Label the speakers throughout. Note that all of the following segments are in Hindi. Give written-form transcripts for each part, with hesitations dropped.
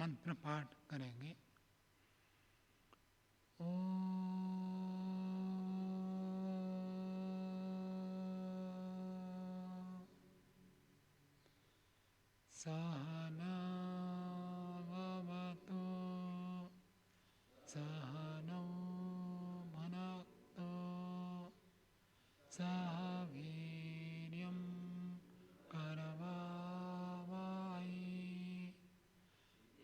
Speaker 1: मंत्र पाठ करेंगे। सहना भवतु सहनौ भुनक्तु सह वीर्यं करवावहै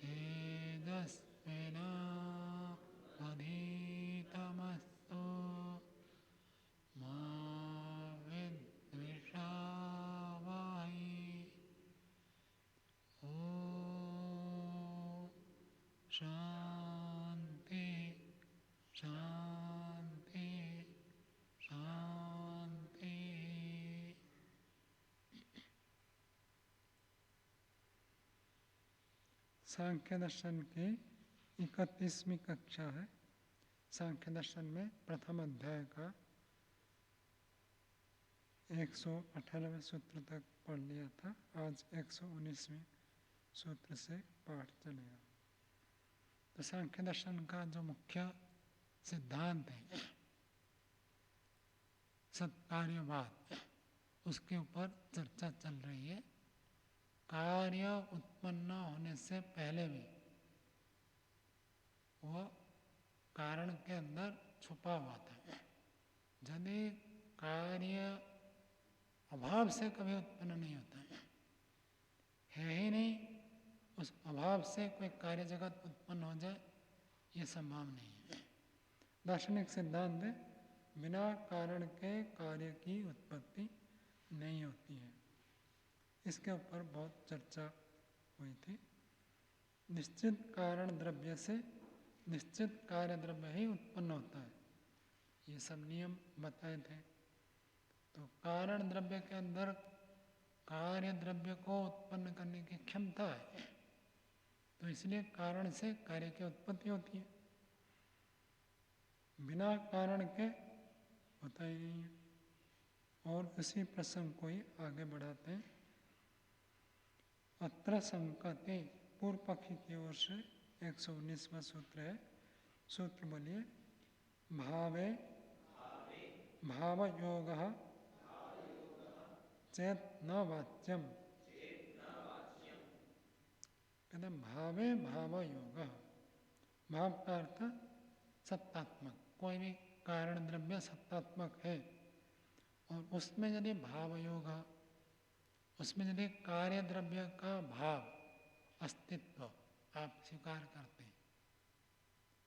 Speaker 1: तेजस्विनावधीतमस्तु मा विद्विषावहै। ॐ शान्ति शान्ति शान्ति। सांख्य दर्शन की 31वीं कक्षा है। सांख्य दर्शन में प्रथम अध्याय का 118वें सूत्र तक पढ़ लिया था। आज 119वें सूत्र से पाठ चलेगा। तो सांख्य दर्शन का जो मुख्य सिद्धांत है सत्कार्यवाद, उसके ऊपर चर्चा चल रही है। कार्य उत्पन्न होने से पहले भी वो कारण के अंदर छुपा हुआ था। यदि कार्य अभाव से कभी उत्पन्न नहीं होता है ही नहीं, उस अभाव से कोई कार्य जगत उत्पन्न हो जाए ये संभव नहीं है। दार्शनिक सिद्धांत है बिना कारण के कार्य की उत्पत्ति नहीं होती है। इसके ऊपर बहुत चर्चा हुई थी। निश्चित कारण द्रव्य से निश्चित कार्य द्रव्य ही उत्पन्न होता है, ये सब नियम बताए थे। तो कारण द्रव्य के अंदर कार्य द्रव्य को उत्पन्न करने की क्षमता है, तो इसलिए कारण से कार्य की उत्पत्ति होती है, बिना कारण के होता ही नहीं है। और उसी प्रसंग को ही आगे बढ़ाते हैं। अत्र संकते, पूर्व पक्षी की ओर से 119वां सूत्र है। सूत्र बोलिए। भावे भावयोगः चेत न वाच्यम। कहते भावे भावयोगः, भाव का अर्थ सत्तात्मक, कोई भी कारण द्रव्य सत्तात्मक है और उसमें यदि भावयोग, उसमें यदि कार्य द्रव्य का भाव अस्तित्व आप स्वीकार करते हैं,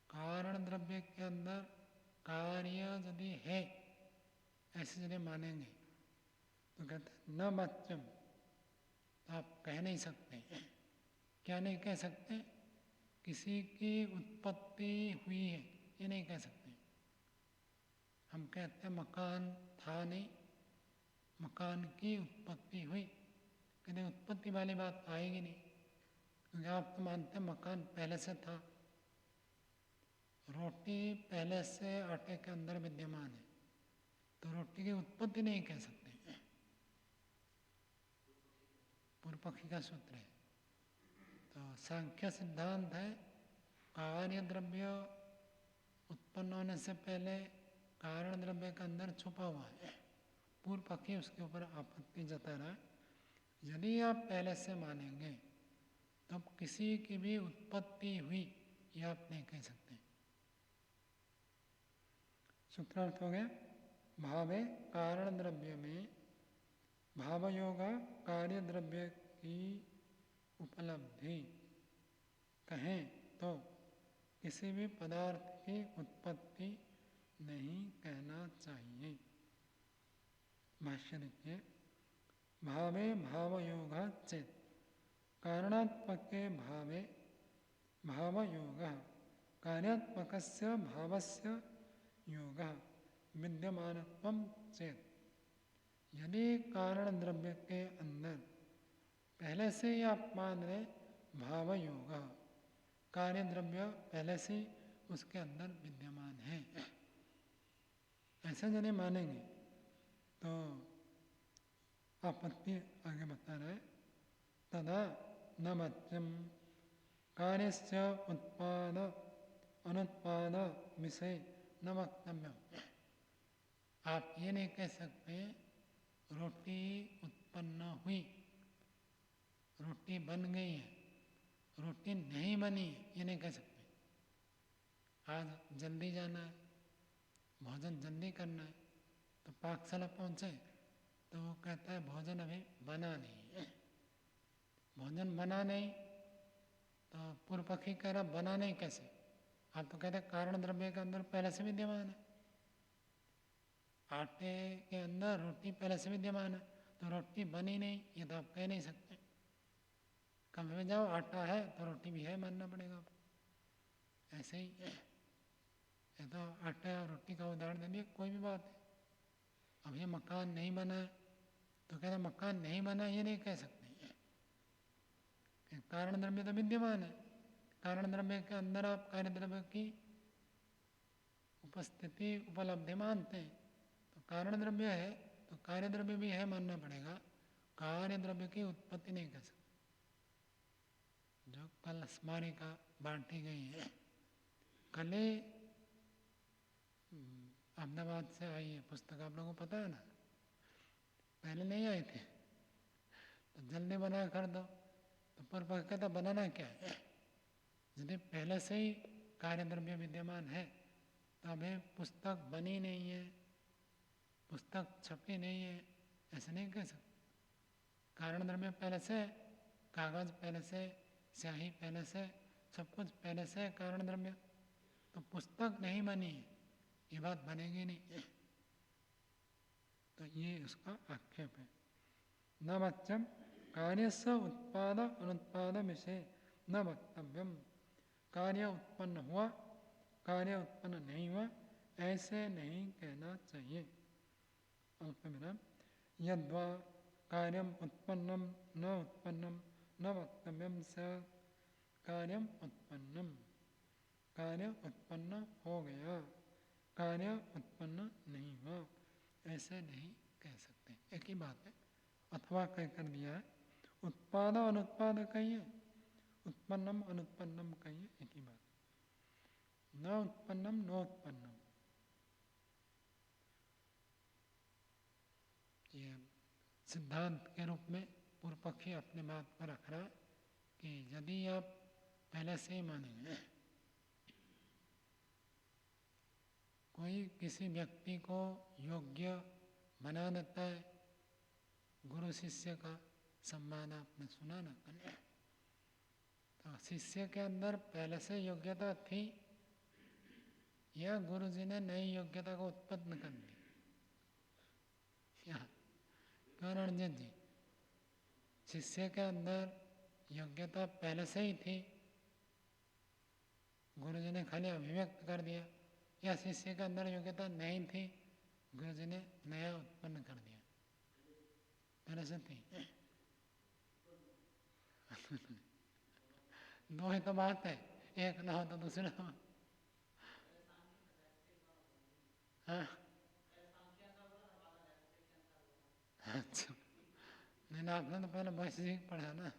Speaker 1: कारण द्रव्य के अंदर कार्य यदि है ऐसे यदि मानेंगे तो कहते हैं न वाच्यम, तो आप कह नहीं सकते। क्या नहीं कह सकते? किसी की उत्पत्ति हुई है ये नहीं कह सकते। हम कहते हैं मकान था नहीं, मकान की उत्पत्ति हुई, कहते उत्पत्ति वाली बात आएगी नहीं, क्योंकि आप तो मानते हैं मकान पहले से था। रोटी पहले से आटे के अंदर विद्यमान है, तो रोटी की उत्पत्ति नहीं कह सकते। पूर्व पक्षी का सूत्र है। तो सांख्य सिद्धांत है कार्य द्रव्य उत्पन्न होने से पहले कारण द्रव्य के अंदर छुपा हुआ है। पूर्व पक्षी उसके ऊपर आपत्ति जता रहा है। यदि आप पहले से मानेंगे तब किसी की भी उत्पत्ति हुई ये आप नहीं कह सकते। सूत्रार्थ हो गया। भावे कारण द्रव्य में भावयोग कार्य द्रव्य की उपलब्धि कहें तो किसी भी पदार्थ की उत्पत्ति नहीं कहना चाहिए। भाष्य देखिए। भावे भावयोग चेत, कारणात्मके भावे भावयोगः कार्यात्मकस्य भावस्य योगः विद्यमानत्वं चेत। यदि कारण द्रव्य के अंदर पहले से ही आप मान रहे भावयोग, कार्य द्रव्य पहले से उसके अंदर विद्यमान है, ऐसा यदि मानेंगे तो आपत्ति आगे बता रहे। तदा न वाच्यम, कार्यस्य उत्पाद अनुत्पाद विषय न वक्तव्य। आप ये नहीं कह सकते रोटी उत्पन्न हुई, रोटी बन गई है, रोटी नहीं बनी है, ये नहीं कह सकते। आज जल्दी जाना है, भोजन जल्दी करना है, तो पाकशाला पहुँचे तो वो कहता है भोजन अभी बना नहीं है। भोजन बना नहीं तो पूर्व पक्षी कह रहा बना नहीं कैसे? आप तो कहते हैं कारण द्रव्य के अंदर पहले से विद्यमान है, आटे के अंदर रोटी पहले से विद्यमान है, तो रोटी बनी नहीं ये तो आप कह नहीं सकते। कभी भी जाओ आटा है तो रोटी भी है मानना पड़ेगा आपको। ऐसे ही ये तो आटा और रोटी का उदाहरण दे दिया, कोई भी बात है। अब ये मकान नहीं बना है तो कहते मकान नहीं बना ये नहीं कह सकते, कारण द्रव्य तो विद्यमान है। कारण द्रव्य के अंदर आप कार्य द्रव्य की उपस्थिति उपलब्धि मानते हैं, तो कारण द्रव्य है तो कार्य द्रव्य भी है मानना पड़ेगा, कार्य द्रव्य की उत्पत्ति नहीं कर सकते। जो कल स्मारिका बांटी गई है, कल ही अहमदाबाद से आई है पुस्तक, आप लोगों को पता है ना, पहले नहीं आए थे तो जल्दी बना कर दो, तो पर कहता बनाना क्या है? यदि पहले से ही कार्य द्रव्य विद्यमान है तो अभी पुस्तक बनी नहीं है, पुस्तक छपी नहीं है, ऐसे नहीं कह सकते। कारण द्रव्य पहले से, कागज पहले से, स्याही पहले से, सब कुछ पहले से कारण द्रव्य, तो पुस्तक नहीं बनी है ये बात बनेगी नहीं, तो ये उसका आक्षेप है। न वक्तव्यम कार्यस्य उत्पाद अनुत्पाद विषय न वक्तव्यम। कार्य उत्पन्न हुआ, कार्य उत्पन्न नहीं हुआ, ऐसे नहीं कहना चाहिए। अल्पविराम यद्वा कार्यम उत्पन्नम न उत्पन्नम न वक्तव्यम स कार्यम उत्पन्नम। कार्य उत्पन्न हो गया, कार्य उत्पन्न नहीं हुआ, ऐसे नहीं कह सकते। एक ही बात है, अथवा कह कर दिया है, उत्पाद अनुत्पाद कहिए, उत्पन्नम अनुत्पन्नम कहिए, एक ही बात। न उत्पन्नम न उत्पन्नम, ये सिद्धांत के रूप में पूर्व पक्षी अपने बात पर रख रहा है कि यदि आप पहले से ही मानेंगे, कोई किसी व्यक्ति को योग्य बना देता है, गुरु शिष्य का सम्मान आपने सुना ना, तो शिष्य के अंदर पहले से योग्यता थी या गुरु जी ने नई योग्यता को उत्पन्न कर दी? क्यों रणजीत जी, शिष्य के अंदर योग्यता पहले से ही थी, गुरु जी ने खाली अभिव्यक्त कर दिया, या शिष्य के अंदर योग्यता नहीं थी, गुरु जी ने नया उत्पन्न कर दिया? पहले से थी। दो ही तो बात है, एक ना हो तो दूसरा हो। हाँ अच्छा, नहीं ना, आपने तो पहले वैश्विक पढ़ा ना।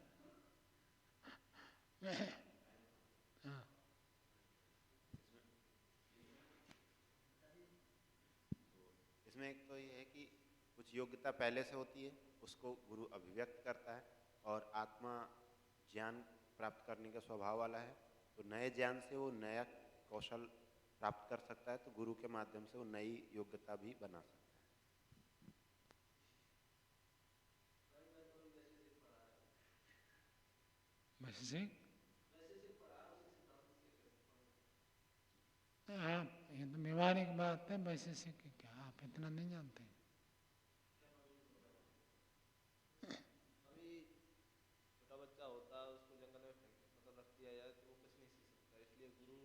Speaker 1: हाँ
Speaker 2: इसमें एक तो ये है कि कुछ योग्यता पहले से होती है, उसको गुरु अभिव्यक्त करता है, और आत्मा ज्ञान प्राप्त करने का स्वभाव वाला है, तो नए ज्ञान से वो नया कौशल प्राप्त कर सकता है, तो गुरु के माध्यम से वो नई योग्यता भी बना सकता है।
Speaker 1: वैश्विक आप, ये तो व्यवहारिक बात है, वैशेषिक की क्या आप इतना नहीं जानते?
Speaker 3: अभी छोटा बच्चा होता है, उसको जंगल में फेंक मतलब रख दिया जाए तो वो कुछ नहीं सीख सकता, इसलिए गुरु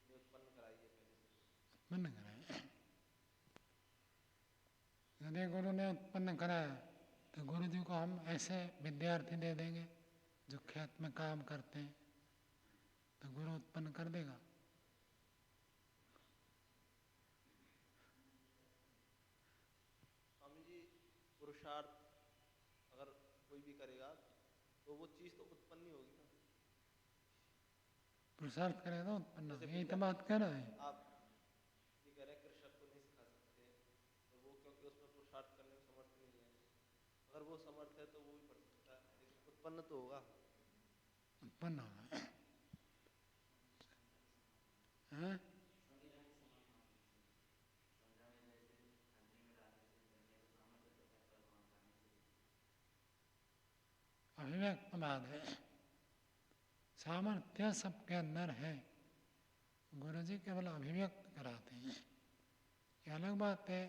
Speaker 3: ने उत्पन्न कराई है पहले से।
Speaker 1: उत्पन्न कराया, यदि गुरु ने उत्पन्न कराया तो गुरु जी को हम ऐसे विद्यार्थी दे देंगे जो खेत में काम करते हैं, तो गुरु उत्पन्न कर देगा?
Speaker 3: स्वामी जी, पुरुषार्थ अगर कोई भी करेगा तो वो चीज़ तो उत्पन्न ही होगी ना।
Speaker 1: पुरुषार्थ करेगा तो उत्पन्न
Speaker 3: जैसे
Speaker 1: होगा, यही तो बात कह रहा है।
Speaker 3: आप ये कह रहे हैं कृषक को नहीं सिखा सकते, तो वो क्योंकि उसमें पुरुषार्थ करने में समर्थ नहीं है। अगर वो समर्थ है तो वो भी पढ़ सकता है, लेकिन उत्पन्न तो होगा।
Speaker 1: उत्पन्न होगा। हाँ? अभिव्यक्त बात है, सामर्थ्य सबके अंदर है, गुरु जी केवल अभिव्यक्त कराते हैं। ये अलग बात है,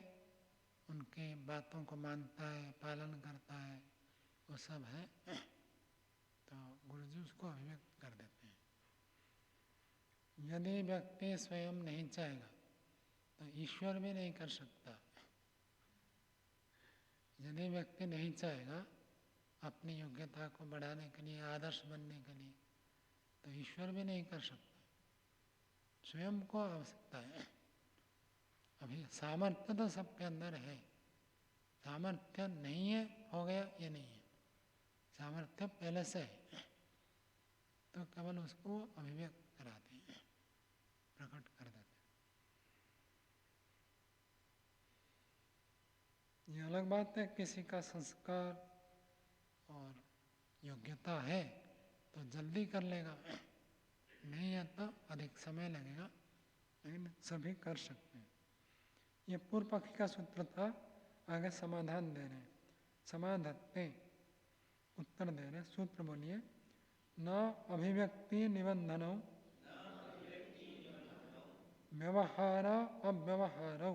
Speaker 1: उनकी बातों को मानता है, पालन करता है, वो सब है, तो गुरु जी उसको अभिव्यक्त कर देते हैं। यदि व्यक्ति स्वयं नहीं चाहेगा तो ईश्वर भी नहीं कर सकता। यदि व्यक्ति नहीं चाहेगा अपनी योग्यता को बढ़ाने के लिए, आदर्श बनने के लिए, तो ईश्वर भी नहीं कर सकता। स्वयं को आवश्यकता है। अभी सामर्थ्य तो सबके अंदर है, सामर्थ्य नहीं है हो गया ये नहीं है, सामर्थ्य पहले से है, तो केवल उसको अभिव्यक्त कराते हैं, प्रकट कर देते हैं। ये अलग बात है, किसी का संस्कार और योग्यता है तो जल्दी कर लेगा, नहीं है तो अधिक समय लगेगा, लेकिन सभी कर सकते हैं। ये पूर्व पक्षी का सूत्र था, आगे समाधान दे रहे हैं। समाधत्ते उत्तर दे रहे, सूत्र बोलिए। न अभिव्यक्ति निबंधनौ व्यवहार अव्यवहारौ।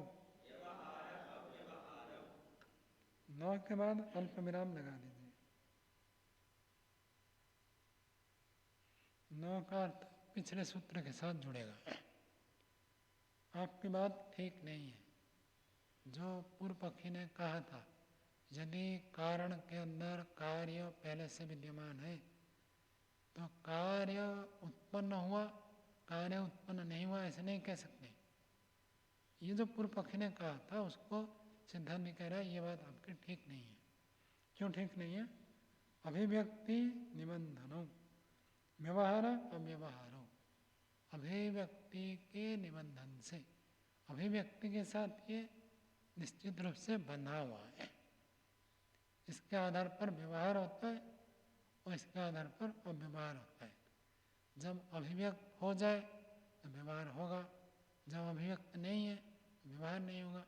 Speaker 1: न के बाद अल्प विराम लगा दीजिए। न का अर्थ पिछले सूत्र के साथ जुड़ेगा। आपकी बात ठीक नहीं है। जो पूर्व पक्षी ने कहा था, यदि कारण के अंदर कार्य पहले से विद्यमान है तो कार्य उत्पन्न हुआ, कार्य उत्पन्न नहीं हुआ, ऐसे नहीं कह सकते। ये जो पूर्व पक्षी ने कहा था उसको सिद्धांत कह रहा है ये बात आपकी ठीक नहीं है। क्यों ठीक नहीं है? अभिव्यक्ति निबंधनों व्यवहार अव्यवहारों। अभिव्यक्ति के निबंधन से, अभिव्यक्ति के साथ ये निश्चित रूप से बंधा हुआ है, इसके आधार पर व्यवहार होता है और इसके आधार पर अव्यवहार होता है। जब अभिव्यक्त हो जाए तो व्यवहार होगा, जब अभिव्यक्त नहीं है तो व्यवहार नहीं होगा।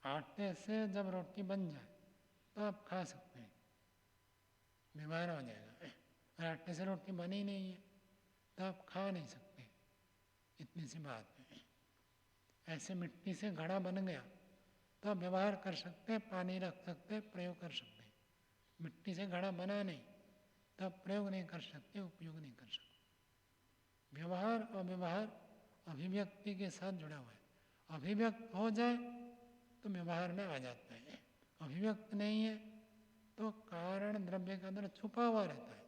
Speaker 1: आटे से जब रोटी बन जाए तो आप खा सकते हैं, व्यवहार हो जाएगा। और आटे से रोटी बनी नहीं है तो आप खा नहीं सकते, इतनी सी बात है। ऐसे मिट्टी से घड़ा बन गया तो आप व्यवहार कर सकते, पानी रख सकते, प्रयोग कर सकते। मिट्टी से घड़ा बना नहीं तो आप प्रयोग नहीं कर सकते, उपयोग नहीं कर सकते। व्यवहार और व्यवहार अभिव्यक्ति के साथ जुड़ा हुआ है। अभिव्यक्त हो जाए तो व्यवहार में आ जाता है, अभिव्यक्त नहीं है तो कारण द्रव्य के अंदर छुपा हुआ रहता है,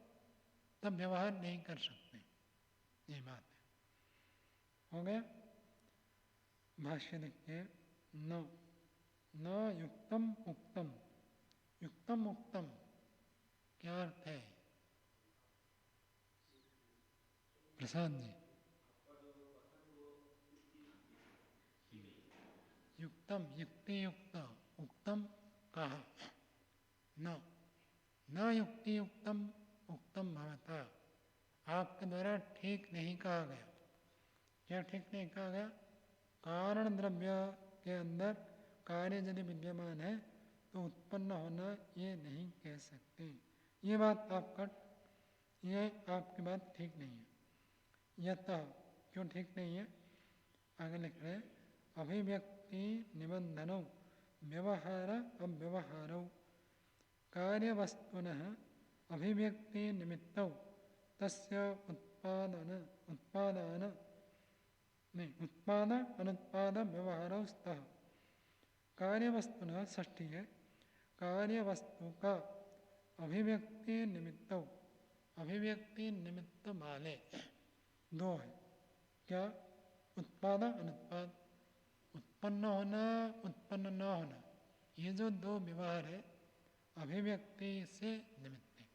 Speaker 1: तब व्यवहार नहीं कर सकते। ये बात है। हो गया? भाष्य देखिए। न युक्तम उक्तम। युक्तम उक्तम क्या अर्थ है प्रशांत जी? युक्तम युक्ति युक्त, उक्तम कहा। न युक्ति युक्तम उक्तम भवता, आपके द्वारा ठीक नहीं कहा गया। क्या ठीक नहीं कहा गया? कारण द्रव्य के अंदर कार्य यदि विद्यमान है तो उत्पन्न होना ये नहीं कह सकते। ये बात ये आपकी बात ठीक नहीं है। यतः क्यों ठीक नहीं है? आगे लिख रहे हैं, अभिव्यक्ति निबंधनौ व्यवहार अव्यवहारौ कार्यवस्तुनः अभिव्यक्ति निमित्तौ तस्य उत्पाद अनुत्पाद व्यवहारौ स्तः। कार्यवस्तुनः षष्ठी है, कार्यवस्तु का अभिव्यक्ति निमित्तौ, अभिव्यक्ति निमित्त वाले दो है। क्या? उत्पाद अनुत्पाद, उत्पन्न होना उत्पन्न न होना, ये जो दो व्यवहार है अभिव्यक्ति से निमित्त है,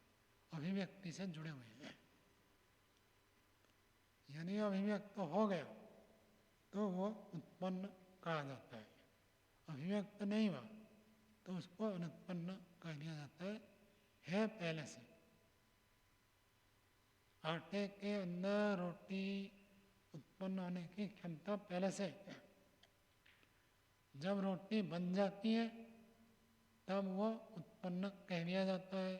Speaker 1: अभिव्यक्ति से जुड़े हुए हैं। यदि अभिव्यक्त हो गया तो वो उत्पन्न कहा जाता है, अभिव्यक्त नहीं हुआ तो उसको अनुत्पन्न कह दिया जाता है पहले से। आटे के अंदर रोटी उत्पन्न होने की क्षमता पहले से है। जब रोटी बन जाती है तब वो उत्पन्न कह दिया जाता है,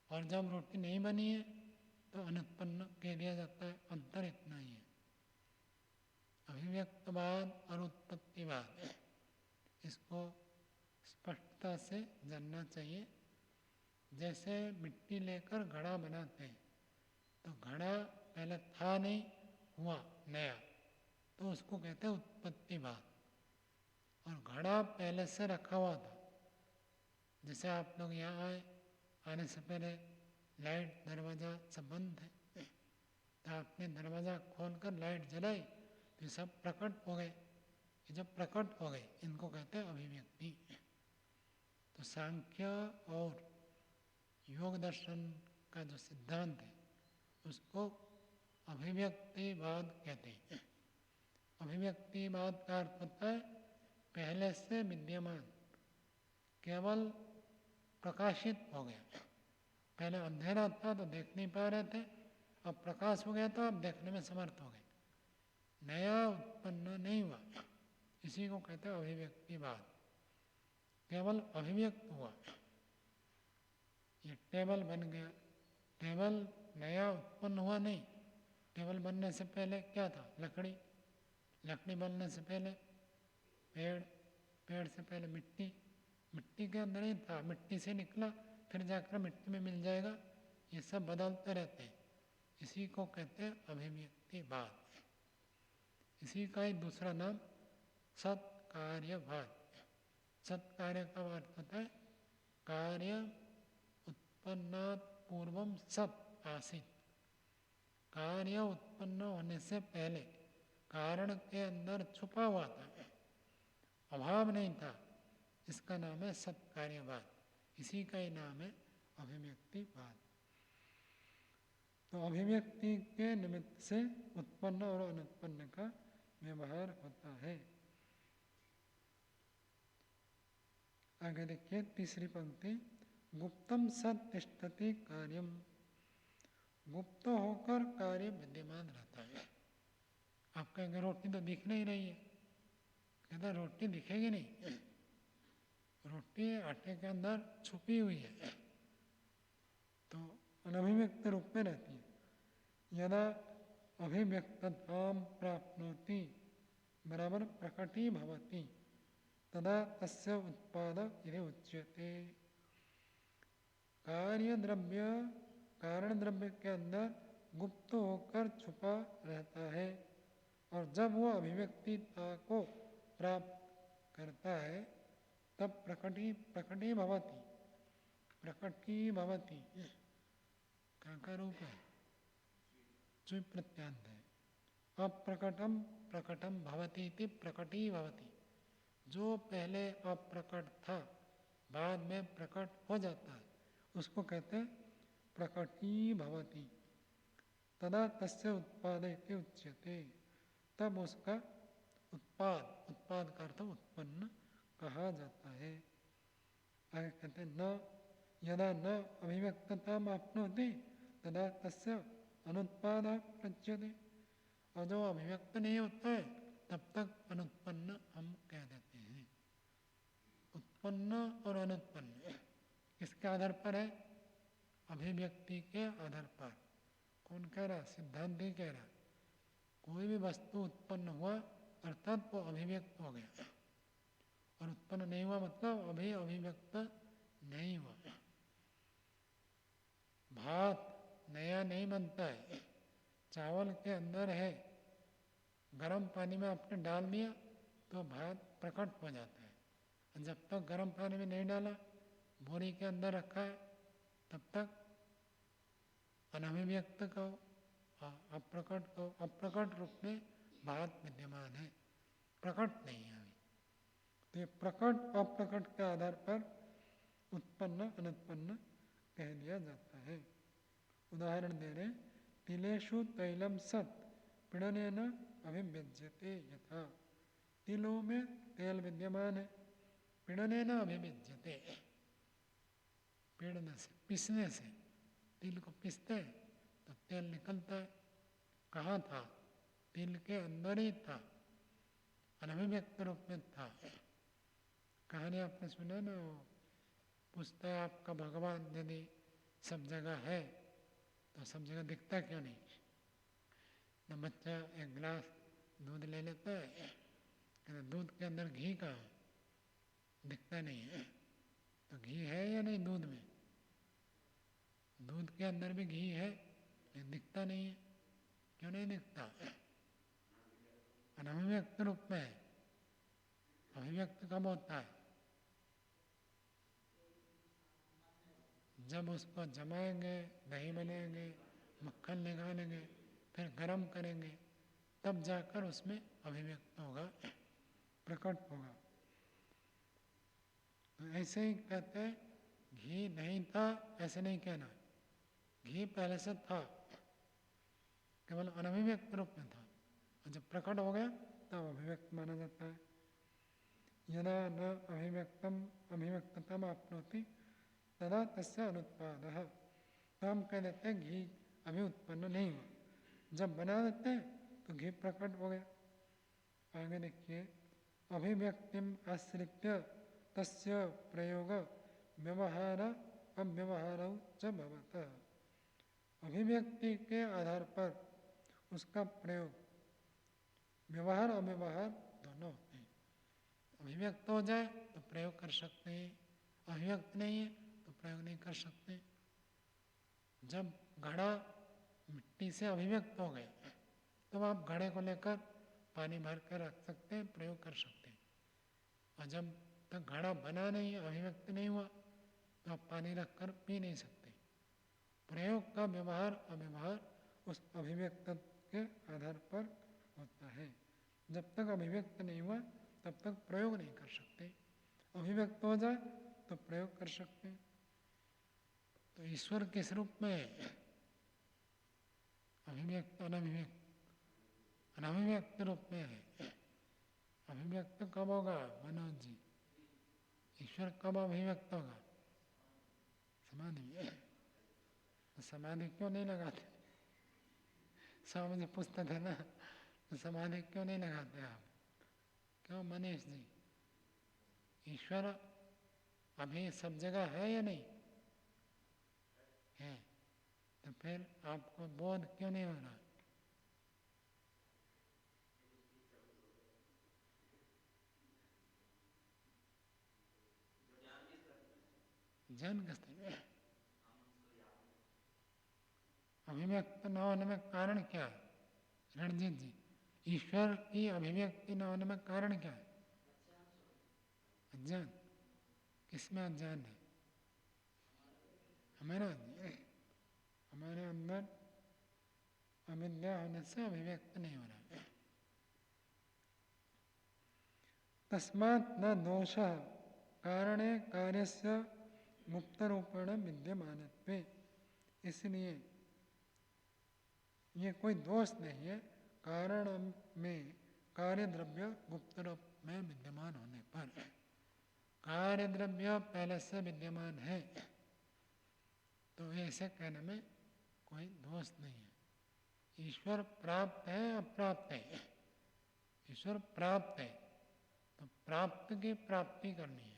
Speaker 1: और जब रोटी नहीं बनी है तो अनुत्पन्न कह दिया जाता है। अंतर इतना ही है, अभिव्यक्तवाद और उत्पत्तिवाद, इसको स्पष्टता से जानना चाहिए। जैसे मिट्टी लेकर घड़ा बनाते हैं तो घड़ा पहले था नहीं, हुआ नया, तो उसको कहते हैं उत्पत्तिवाद। और घड़ा पहले से रखा हुआ था, जैसे आप लोग यहाँ आए, आने से पहले लाइट दरवाज़ा सब बंद है, तो आपने दरवाज़ा खोलकर लाइट जलाई तो ये सब प्रकट हो गए। ये जब प्रकट हो गए इनको कहते हैं अभिव्यक्ति। तो सांख्य और योग दर्शन का जो सिद्धांत है उसको अभिव्यक्तिवाद कहते हैं। अभिव्यक्तिवाद का अर्थ होता है पहले से विद्यमान, केवल प्रकाशित हो गया। पहले अंधेरा था तो देख नहीं पा रहे थे, अब प्रकाश हो गया तो अब देखने में समर्थ हो गए, नया उत्पन्न नहीं हुआ। इसी को कहते हैं अभिव्यक्तिवाद, केवल अभिव्यक्त हुआ। ये टेबल बन गया, टेबल नया उत्पन्न हुआ नहीं। टेबल बनने से पहले क्या था? लकड़ी, लकड़ी बनने से पहले पेड़, पेड़ से पहले मिट्टी, मिट्टी के अंदर ही था, मिट्टी से निकला फिर जाकर मिट्टी में मिल जाएगा। ये सब बदलते रहते हैं, इसी को कहते हैं अभिव्यक्तिवाद। इसी का ही दूसरा नाम सत्कार्यवाद। सत्कार्य का अर्थ होता है कार्य उत्पन्नात् पूर्वम सत् आसीत्। कार्य उत्पन्न होने से पहले कारण के अंदर छुपा हुआ था, अभाव नहीं था, इसका नाम है सत्कार्यवाद। इसी का ही नाम है अभिव्यक्तिवाद। तो अभिव्यक्ति के निमित्त से उत्पन्न और अनुत्पन्न का व्यवहार होता है। आगे देखिए तीसरी पंक्ति, गुप्तम सत् तिष्ठति कार्यम। गुप्त होकर कार्य विद्यमान रहता है। आप कहेंगे रोटी तो दिख नहीं रही है, कहता रोटी दिखेगी नहीं, रोटी आटे के अंदर छुपी हुई है, तो अनभिव्यक्त रूप में रहती है। यदा अभिव्यक्तताम प्राप्नोति बराबर प्रकटी भवति तदा तस्य उत्पाद इति उच्यते। कार्य द्रव्य कारण द्रव्य के अंदर गुप्त होकर छुपा रहता है, और जब वो अभिव्यक्तिता को प्राप्त करता है तब प्रकटी भवति। प्रकटी भवति का रूप है, चुई प्रत्यांत है। अप्रकटम प्रकटम भवति इति प्रकटी भवति। जो पहले अप्रकट था बाद में प्रकट हो जाता है, उसको कहते हैं प्रकटी भवति। तदा तस्य उत्पाद इति उच्यते। तब उसका उत्पाद, उत्पाद का अर्थ उत्पन्न कहा जाता है। आगे कहते हैं न यदा न अभिव्यक्तता आपनोति तदा तस्य अनुत्पाद प्रच्यते। और जो अभिव्यक्त नहीं होता है तब तक अनुत्पन्न हम कह देते हैं। उत्पन्न और अनुत्पन्न किसके आधार पर है? अभिव्यक्ति के आधार पर। कौन कह रहा? सिद्धांति कह रहा। कोई भी वस्तु उत्पन्न हुआ अर्थात वो अभिव्यक्त हो गया, और उत्पन्न नहीं हुआ मतलब अभी अभिव्यक्त नहीं हुआ। भात नया नहीं बनता है, चावल के अंदर है, गर्म पानी में आपने डाल दिया तो भात प्रकट हो जाता है। जब तक गर्म पानी में नहीं डाला, बोरी के अंदर रखा है, तब तक अनभिव्यक्त कहो, अप्रकट कहो। अप्रकट रूप में भात विद्यमान है, प्रकट नहीं है अभी। तो ये प्रकट अप्रकट के आधार पर उत्पन्न अनुत्पन्न कह दिया जाता है। उदाहरण दे रहे, तिलेषु तैलम सत पीड़नेन अभिव्यज्यते यथा। तिलों में तेल विद्यमान है, पीड़नेन अभिव्यज्यते, पीड़ने से, पीसने से, तिल को पीसते हैं तो तेल निकलता है। कहाँ था? तिल के अंदर ही था, अनभिव्यक्त रूप में था। कहानी आपने सुना ना, वो पूछता है आपका भगवान यदि सब जगह है तो सब जगह दिखता क्यों नहीं? तो बच्चा एक गिलास दूध ले लेता है, कहता दूध के अंदर घी कहाँ है? दिखता नहीं है। तो घी है या नहीं दूध में? दूध के अंदर भी घी है लेकिन दिखता नहीं है। क्यों नहीं दिखता? अनभिव्यक्त रूप में है। अभिव्यक्त कब होता है? जब उसको जमाएंगे, दही बनेंगे, मक्खन निकालेंगे, फिर गरम करेंगे, तब जाकर उसमें अभिव्यक्त होगा, प्रकट होगा। तो ऐसे ही कहते हैं घी नहीं था, ऐसे नहीं कहना। घी पहले से था, केवल अनभिव्यक्त रूप में था, और जब प्रकट हो गया तब अभिव्यक्त माना जाता है। यदा न अभिव्यक्तम अभिव्यक्ततम आपनोति तदा तस्य अनुत्पादः। तो हम कह देते हैं घी अभी उत्पन्न नहीं हुआ, जब बना देते हैं तो घी प्रकट हो गया। आगे देखिए, अभिव्यक्तिम आश्रित्य तस्य प्रयोग व्यवहार अव्यवहारौ च भवतः। अभिव्यक्ति के आधार पर उसका प्रयोग व्यवहार अव्यवहार दोनों होते हैं। अभिव्यक्त हो जाए तो प्रयोग कर सकते हैं, अभिव्यक्त नहीं है तो प्रयोग नहीं कर सकते। जब घड़ा मिट्टी से अभिव्यक्त हो गया तब आप घड़े को लेकर पानी भर कर रख सकते हैं, प्रयोग कर सकते हैं। और जब तक घड़ा बना नहीं, अभिव्यक्त नहीं हुआ, तो आप पानी रखकर पी नहीं सकते। प्रयोग का व्यवहार अव्यवहार उस अभिव्यक्त के आधार पर होता है। जब तक अभिव्यक्त नहीं हुआ तब तक प्रयोग नहीं कर सकते। अभिव्यक्त हो जाए तो प्रयोग कर सकते हैं। तो ईश्वर किस रूप में है? अभिव्यक्त अनभिव्यक्त? अनभिव्यक्त रूप में है। अभिव्यक्त कब होगा मनोज जी? ईश्वर कब अभिव्यक्त होगा? समाधि में। तो समाधि क्यों नहीं लगाते? स्वामी जी पूछते थे ना, तो समाधि क्यों नहीं लगाते आप? क्यों मनीष जी? ईश्वर अभी सब जगह है या नहीं है? तो फिर आपको बोध क्यों नहीं हो रहा? जन के स्तर में अभिव्यक्त न होने में कारण क्या है? रणजीत जी, ईश्वर की अभिव्यक्ति न होने में कारण क्या है? अज्ञान। किसमें अज्ञान है? हमारे अंदर अविद्या होने से अभिव्यक्त नहीं हो रहा है। तस्मात् न दोषः कारणे कार्यस्य गुप्त रूपेण विद्यमानत्वे। इसलिए ये कोई दोष नहीं है कारण में कार्य द्रव्य गुप्त रूप में विद्यमान होने पर। कार्य द्रव्य पहले से विद्यमान है तो ऐसे कहने में कोई दोष नहीं है। ईश्वर प्राप्त है अप्राप्त है? ईश्वर प्राप्त है तो प्राप्त की प्राप्ति करनी है।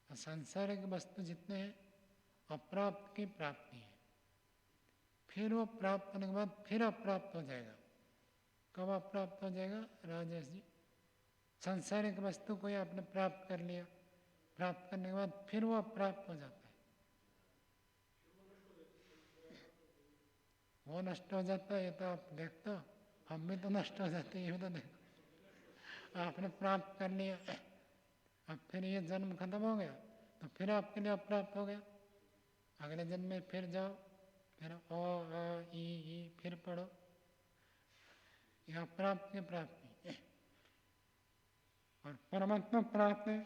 Speaker 1: और सांसारिक वस्तु जितने हैं अप्राप्त की प्राप्ति है। फिर वो प्राप्त होने के बाद फिर अप्राप्त हो जाएगा। कब अप्राप्त हो जाएगा राजेश जी? सांसारिक वस्तु को आपने प्राप्त कर लिया, प्राप्त करने के बाद फिर वो अप्राप्त हो जाता है। वो नष्ट हो जाता है, ये तो आप देखते हो, हम भी तो नष्ट हो जाते हैं, ये तो देखो। आपने प्राप्त कर लिया, अब फिर ये जन्म खत्म हो गया तो फिर आपके लिए अप्राप्त हो गया। अगले जन्म में फिर जाओ, फिर ओ आ ई फिर पढ़ो। यह अप्राप्त की प्राप्ति है। और परमात्मा प्राप्त है,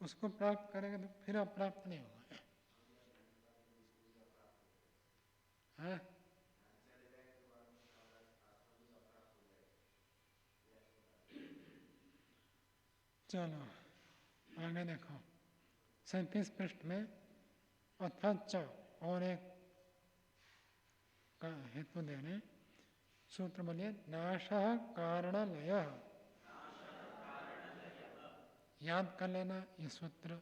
Speaker 1: उसको प्राप्त करेंगे तो फिर अप्राप्त नहीं होगा। हाँ? चलो आगे देखो 37 पृष्ठ में अथच और एक का हेतु दे रहे सूत्र बोलिए नाश कारणलय। याद कर लेना ये सूत्र,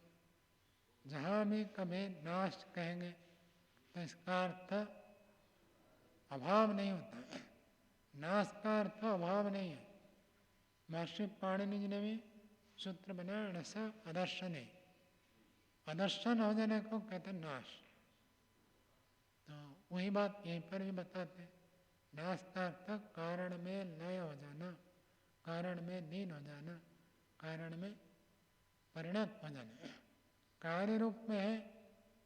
Speaker 1: जहाँ भी कभी नाश कहेंगे तो इसका अर्थ अभाव नहीं होता है, नाश का अर्थ अभाव नहीं है। महर्षि पाणिनि जी ने भी सूत्र बनाया नश अदर्शन है, अदर्शन हो जाने को कहते हैं नाश। तो वही बात यहीं पर भी बताते हैं, नाश का अर्थ कारण में लय हो जाना, कारण में लीन हो जाना, कारण में परिणत हो जाना। कार्य रूप में है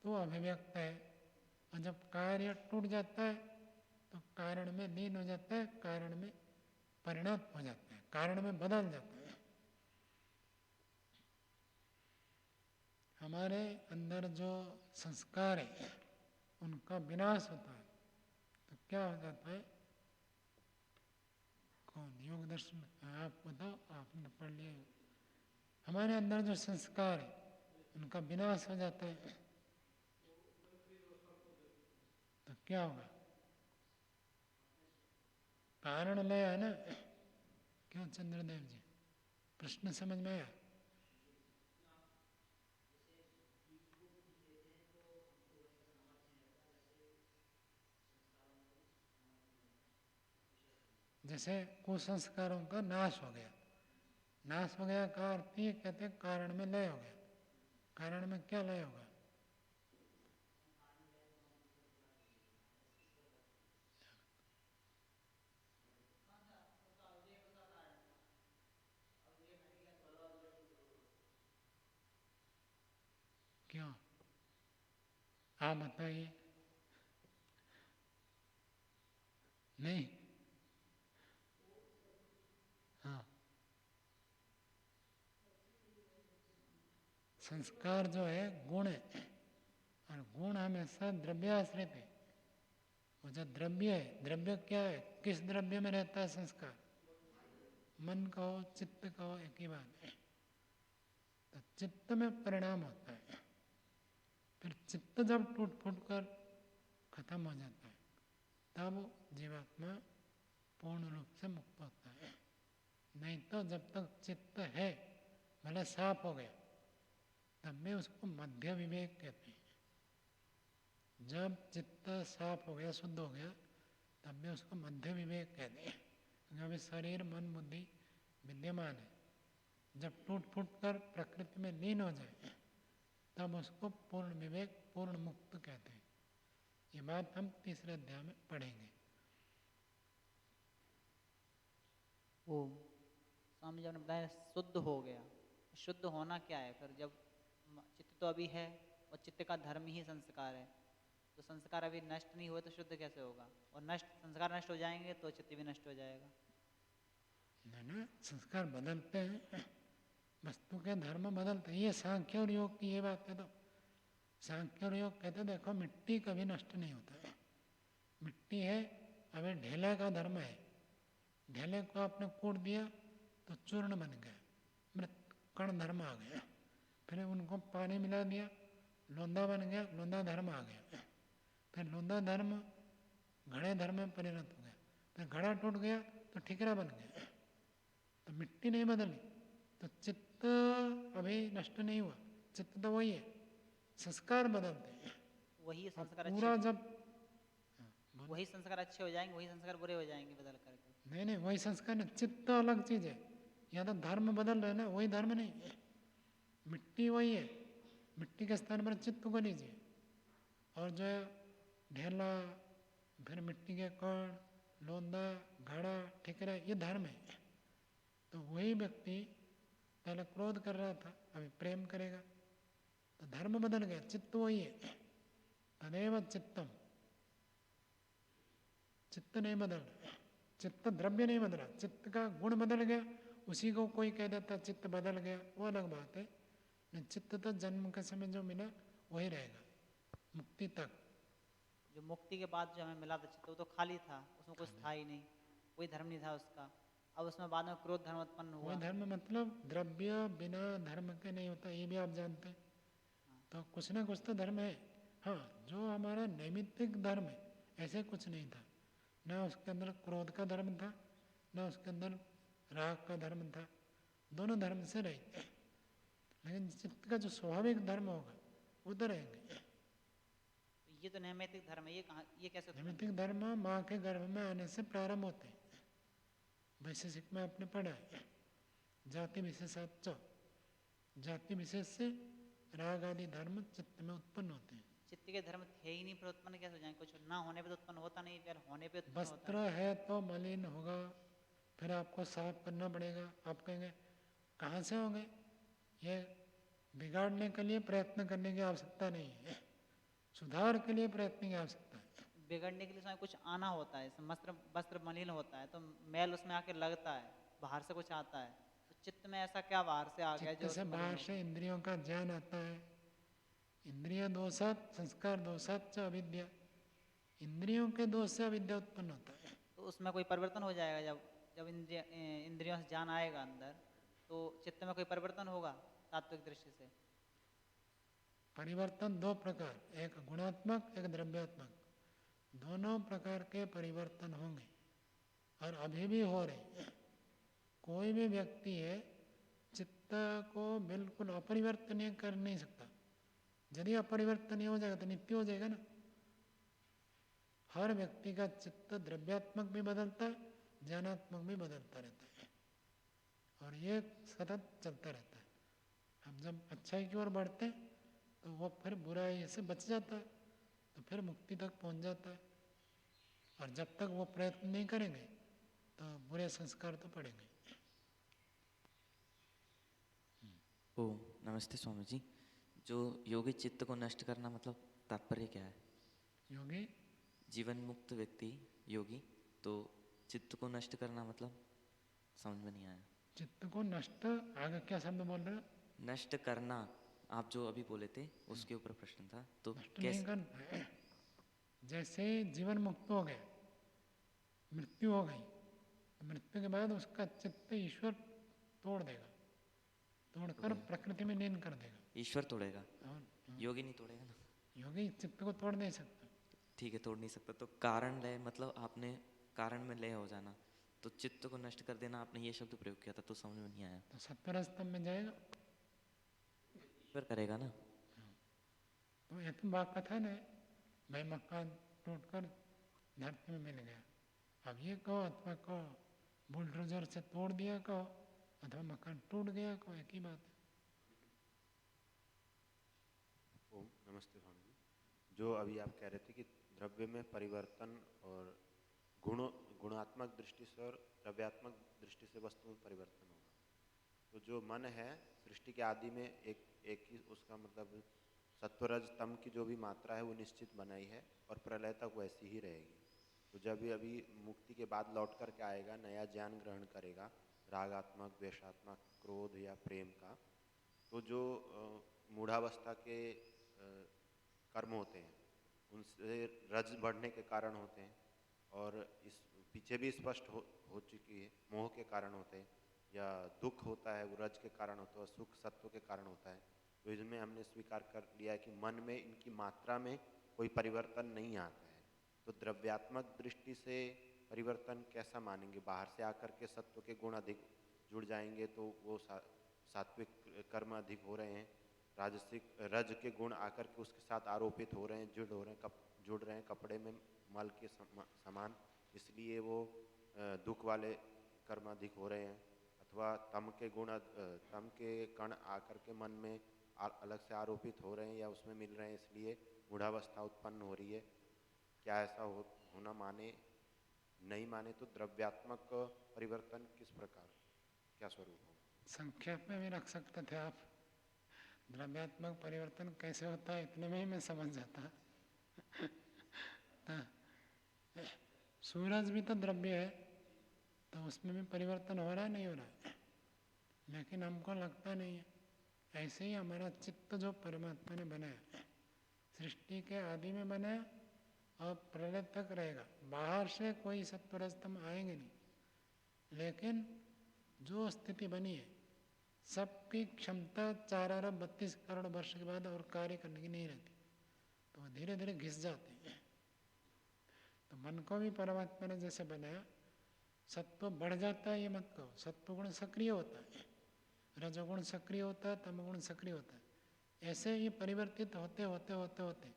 Speaker 1: तो अभिव्यक्त है, और जब कार्य टूट जाता है तो कारण में लीन हो जाता है, कारण में परिणत हो जाता है, कारण में बदल जाता है। हमारे अंदर जो संस्कार है उनका विनाश होता है तो क्या हो जाता है? कौन योग दर्शन आप बताओ, आपने पढ़ लिया। हमारे अंदर जो संस्कार है उनका विनाश हो जाता है तो क्या होगा? कारण लय है ना। क्यों चंद्रदेव जी, प्रश्न समझ में आया? जैसे कुसंस्कारों का नाश हो गया, नाश हो गया का अर्थ ये कहते हैं कारण में लय हो गया। कारण में क्या लय होगा? क्यों आप बताइए। नहीं, हाँ, संस्कार जो है गुण है, और गुण हमेशा द्रव्याश्रित है। वो जो द्रव्य है, द्रव्य क्या है? किस द्रव्य में रहता है संस्कार? मन कहो चित्त कहो एक ही बात है। तो चित्त में परिणाम होता है, फिर चित्त जब टूट फूट कर खत्म हो जाता है तब जीवात्मा पूर्ण रूप से मुक्त होता है। नहीं तो जब तक चित्त है, भले साफ हो गया, तब भी उसको मध्य विवेक कहते हैं। जब चित्त साफ हो गया, शुद्ध हो गया, तब भी उसको मध्य विवेक कहते हैं, क्योंकि अभी शरीर मन बुद्धि विद्यमान है। जब टूट फूट कर प्रकृति में लीन हो जाए तब उसको पूर्ण विवेक, पूर्ण मुक्त कहते हैं। ये बात हम तीसरे अध्याय में पढ़ेंगे।
Speaker 4: ओम। स्वामी जी ने बताया शुद्ध हो गया, शुद्ध होना क्या है? फिर जब चित्त तो अभी है और चित्त का धर्म ही संस्कार है, तो संस्कार अभी नष्ट नहीं हुए तो शुद्ध कैसे होगा? और संस्कार नष्ट हो जाएंगे तो चित्त भी नष्ट हो जाएगा।
Speaker 1: ना, संस्कार बदलते हैं, वस्तु के धर्म बदलते हैं। ये सांख्य और योग की ये बात है। तो सांख्य और योग कहते देखो मिट्टी कभी नष्ट नहीं होता है। मिट्टी है, अभी ढेले का धर्म है, ढेले को आपने कूट दिया तो चूर्ण बन गया, मृत कण धर्म आ गया। फिर उनको पानी मिला दिया, लोंदा बन गया, लोंदा धर्म आ गया। फिर लोंदा धर्म घड़े धर्म में परिणत हो गया, फिर घड़ा टूट गया तो ठिकरा बन गया। तो मिट्टी नहीं बदली, तो चित्त अभी नष्ट नहीं हुआ, चित्त तो वही है, संस्कार बदलते हैं।
Speaker 4: वही संस्कार
Speaker 1: पूरा
Speaker 4: अच्छे,
Speaker 1: जब
Speaker 4: वही संस्कार अच्छे हो जाएंगे, वही संस्कार बुरे हो जाएंगे बदल करके।
Speaker 1: नहीं नहीं, वही संस्कार नहीं, चित्त अलग चीज है। यहाँ तो धर्म बदल रहे ना, वही धर्म नहीं है। मिट्टी वही है, मिट्टी के स्थान पर चित्त को लीजिए। और जो ढेला, फिर मिट्टी के कण, लोंदा, घड़ा, ठिकरा, ये धर्म है। तो वही व्यक्ति पहले क्रोध कर रहा था, अभी प्रेम करेगा, तो धर्म बदल गया, चित्त वही है। तदेव चित्तम, चित्त नहीं बदल रहा, चित्त द्रव्य नहीं बदला, चित्त का गुण बदल गया। उसी को कोई कह देता चित्त बदल गया, वो अलग बात है। चित्त तो जन्म के समय जो मिला वही रहेगा मुक्ति तक।
Speaker 4: जो मुक्ति के बाद जो हमें मिला था चित्त, वो तो खाली था, उसमें कुछ था ही नहीं, कोई धर्म नहीं था उसका। अब उसमें बाद में क्रोध धर्म उत्पन्न
Speaker 1: कोई
Speaker 4: हुआ।
Speaker 1: धर्म मतलब द्रव्य बिना धर्म के नहीं होता, ये भी आप जानते हैं। तो कुछ ना कुछ तो धर्म है। हाँ, जो हमारा नैमित्तिक धर्म है ऐसे कुछ नहीं था, ना उसके अंदर क्रोध का धर्म था, ना उसके अंदर राग का धर्म था, दोनों धर्म से रहित है। लेकिन चित्त का जो स्वाभाविक धर्म होगा वो तो रहेंगे।
Speaker 4: तो ये तो नैमित्तिक धर्म है, ये कहाँ, ये कैसे उत्पन्न
Speaker 1: नैमित्तिक धर्म माँ के गर्भ में आने से प्रारंभ होते हैं। वैशेषिक में आपने पढ़ा है, जाति विशेषाच, जाति विशेष से राग आदि धर्म चित्त में उत्पन्न होते हैं।
Speaker 4: चित्त के धर्म थे ही नहीं, फिर उत्पन्न कैसे हो जाएंगे? कुछ ना होने पे तो उत्पन्न होता नहीं, फिर होने पे उत्पन्न होता
Speaker 1: वस्त्र
Speaker 4: है।
Speaker 1: है तो मलिन होगा, फिर आपको साफ करना पड़ेगा। आप कहेंगे कहाँ से होंगे? ये बिगाड़ने के लिए प्रयत्न करने की आवश्यकता नहीं है, सुधार के लिए प्रयत्न की आवश्यकता है।
Speaker 4: बिगड़ने के लिए उसमें कुछ आना होता है, वस्त्र वस्त्र मलिन होता है तो मैल उसमें आके लगता है, बाहर से कुछ आता है। तो चित्त में ऐसा क्या बाहर से आ गया
Speaker 1: चित्त
Speaker 4: जो
Speaker 1: से
Speaker 4: उसमें मलिन
Speaker 1: बाहर
Speaker 4: हो?
Speaker 1: से इंद्रियों का ज्ञान आता है। इंद्रिय दोषात संस्कार दोषात च अविद्या, इंद्रियों के दोष से अविद्या उत्पन्न होता है।
Speaker 4: तो उसमें कोई परिवर्तन हो जाएगा जब जब इंद्रियों से ज्ञान आएगा अंदर, तो चित्त में कोई परिवर्तन होगा तात्विक दृष्टि से?
Speaker 1: परिवर्तन दो प्रकार, एक गुणात्मक एक द्रव्यात्मक, दोनों प्रकार के परिवर्तन होंगे और अभी भी हो रहे हैं। कोई भी व्यक्ति है चित्त को बिल्कुल अपरिवर्तनीय कर नहीं सकता। यदि अपरिवर्तनीय हो जाएगा तो नित्य हो जाएगा ना। हर व्यक्ति का चित्त द्रव्यात्मक भी बदलता है, ज्ञानात्मक भी बदलता रहता है और ये सतत चलता रहता है। अब जब अच्छाई की ओर बढ़ते हैं तो वो फिर बुराई से बच जाता है, तो फिर मुक्ति तक पहुंच जाता है। और जब तक वो प्रयत्न नहीं करेंगे तो बुरे संस्कार तो पड़ेंगे।
Speaker 5: ओम नमस्ते स्वामी जी। जो योगी चित्त को नष्ट करना मतलब तात्पर्य क्या है?
Speaker 1: योगी
Speaker 5: जीवन मुक्त व्यक्ति योगी, तो चित्त को नष्ट करना मतलब समझ में नहीं आया।
Speaker 1: चित्त को नष्ट, आगे क्या शब्द बोल रहे हो?
Speaker 5: नष्ट करना, आप जो अभी बोले थे उसके ऊपर प्रश्न था, तो
Speaker 1: नष्ट नहीं करना है। जैसे जीवन मुक्त हो गया, मृत्यु हो गई, तो मृत्यु के बाद उसका चित्त ईश्वर तोड़ देगा, तोड़कर प्रकृति में लीन कर देगा।
Speaker 5: ईश्वर तोड़ेगा,
Speaker 1: और
Speaker 5: योगी नहीं तोड़ेगा ना?
Speaker 1: योगी चित्त को तोड़ नहीं सकता।
Speaker 5: ठीक है, तोड़ नहीं सकता। तो कारण लय मतलब आपने कारण में लय हो जाना, तो चित्त को नष्ट कर देना, आपने ये शब्द प्रयोग किया था तो समझ में नहीं आया।
Speaker 1: तो सत्वर स्तंभ में जाएगा,
Speaker 5: ईश्वर करेगा ना?
Speaker 1: तो यह तो बात कथा है, भाई मकान टूटकर धरती में मिल गया। अब ये कहो अथवा कहो बुलडोजर से तोड़ दिया कहो, अथवा मकान टूट गया कहो, एक ही बात है।
Speaker 2: ओम नमस्ते स्वामी जी। जो अभी आप कह रहे थे कि द्रव्य में परिवर्तन और गुणात्मक दृष्टि से और द्रव्यात्मक दृष्टि से वस्तु में परिवर्तन होगा, तो जो मन है सृष्टि के आदि में एक ही उसका मतलब सत्वरज तम की जो भी मात्रा है वो निश्चित बनाई है और प्रलय तक वैसी ही रहेगी। तो जब ये अभी मुक्ति के बाद लौट करके आएगा, नया ज्ञान ग्रहण करेगा रागात्मक, द्वेषात्मक, क्रोध या प्रेम का, तो जो मूढ़ावस्था के कर्म होते हैं उनसे रज बढ़ने के कारण होते हैं, और इस पीछे भी स्पष्ट हो चुकी है, मोह के कारण होते हैं, या दुख होता है वो रज के कारण होता है, सुख सत्व के कारण होता है। तो इसमें हमने स्वीकार कर लिया है कि मन में इनकी मात्रा में कोई परिवर्तन नहीं आता है। तो द्रव्यात्मक दृष्टि से परिवर्तन कैसा मानेंगे? बाहर से आकर के सत्व के गुण अधिक जुड़ जाएंगे तो वो सात्विक कर्म अधिक हो रहे हैं, राजसिक रज के गुण आकर के उसके साथ आरोपित हो रहे हैं, जुड़ रहे हैं कपड़े में मल के समान, इसलिए वो दुख वाले कर्म अधिक हो रहे हैं। अथवा तम के गुण, तम के कण आकर के मन में अलग से आरोपित हो रहे हैं या उसमें मिल रहे हैं, इसलिए मूढ़ावस्था उत्पन्न हो रही है। क्या ऐसा होना माने? नहीं माने तो द्रव्यात्मक परिवर्तन किस प्रकार, क्या स्वरूप होगा?
Speaker 1: संक्षेप में भी रख सकते थे आप, द्रव्यात्मक परिवर्तन कैसे होता है इतने में ही मैं समझ जाता। सूरज भी तो द्रव्य है, तो उसमें भी परिवर्तन हो रहा है, नहीं हो रहा है? लेकिन हमको लगता नहीं है। ऐसे ही हमारा चित्त जो परमात्मा ने बनाया, सृष्टि के आदि में बनाया और प्रलय तक रहेगा, बाहर से कोई सत्वरजतम आएंगे नहीं। लेकिन जो स्थिति बनी है, सबकी क्षमता 4 अरब 32 करोड़ वर्ष के बाद और कार्य करने की नहीं रहती, तो वो धीरे धीरे घिस जाते हैं। तो मन को भी परमात्मा ने जैसे बनाया, सत्व बढ़ जाता है ये मत कहो, सत्वगुण सक्रिय होता है, रजोगुण सक्रिय होता है, तमोगुण सक्रिय होता है। ऐसे ही परिवर्तित होते होते होते होते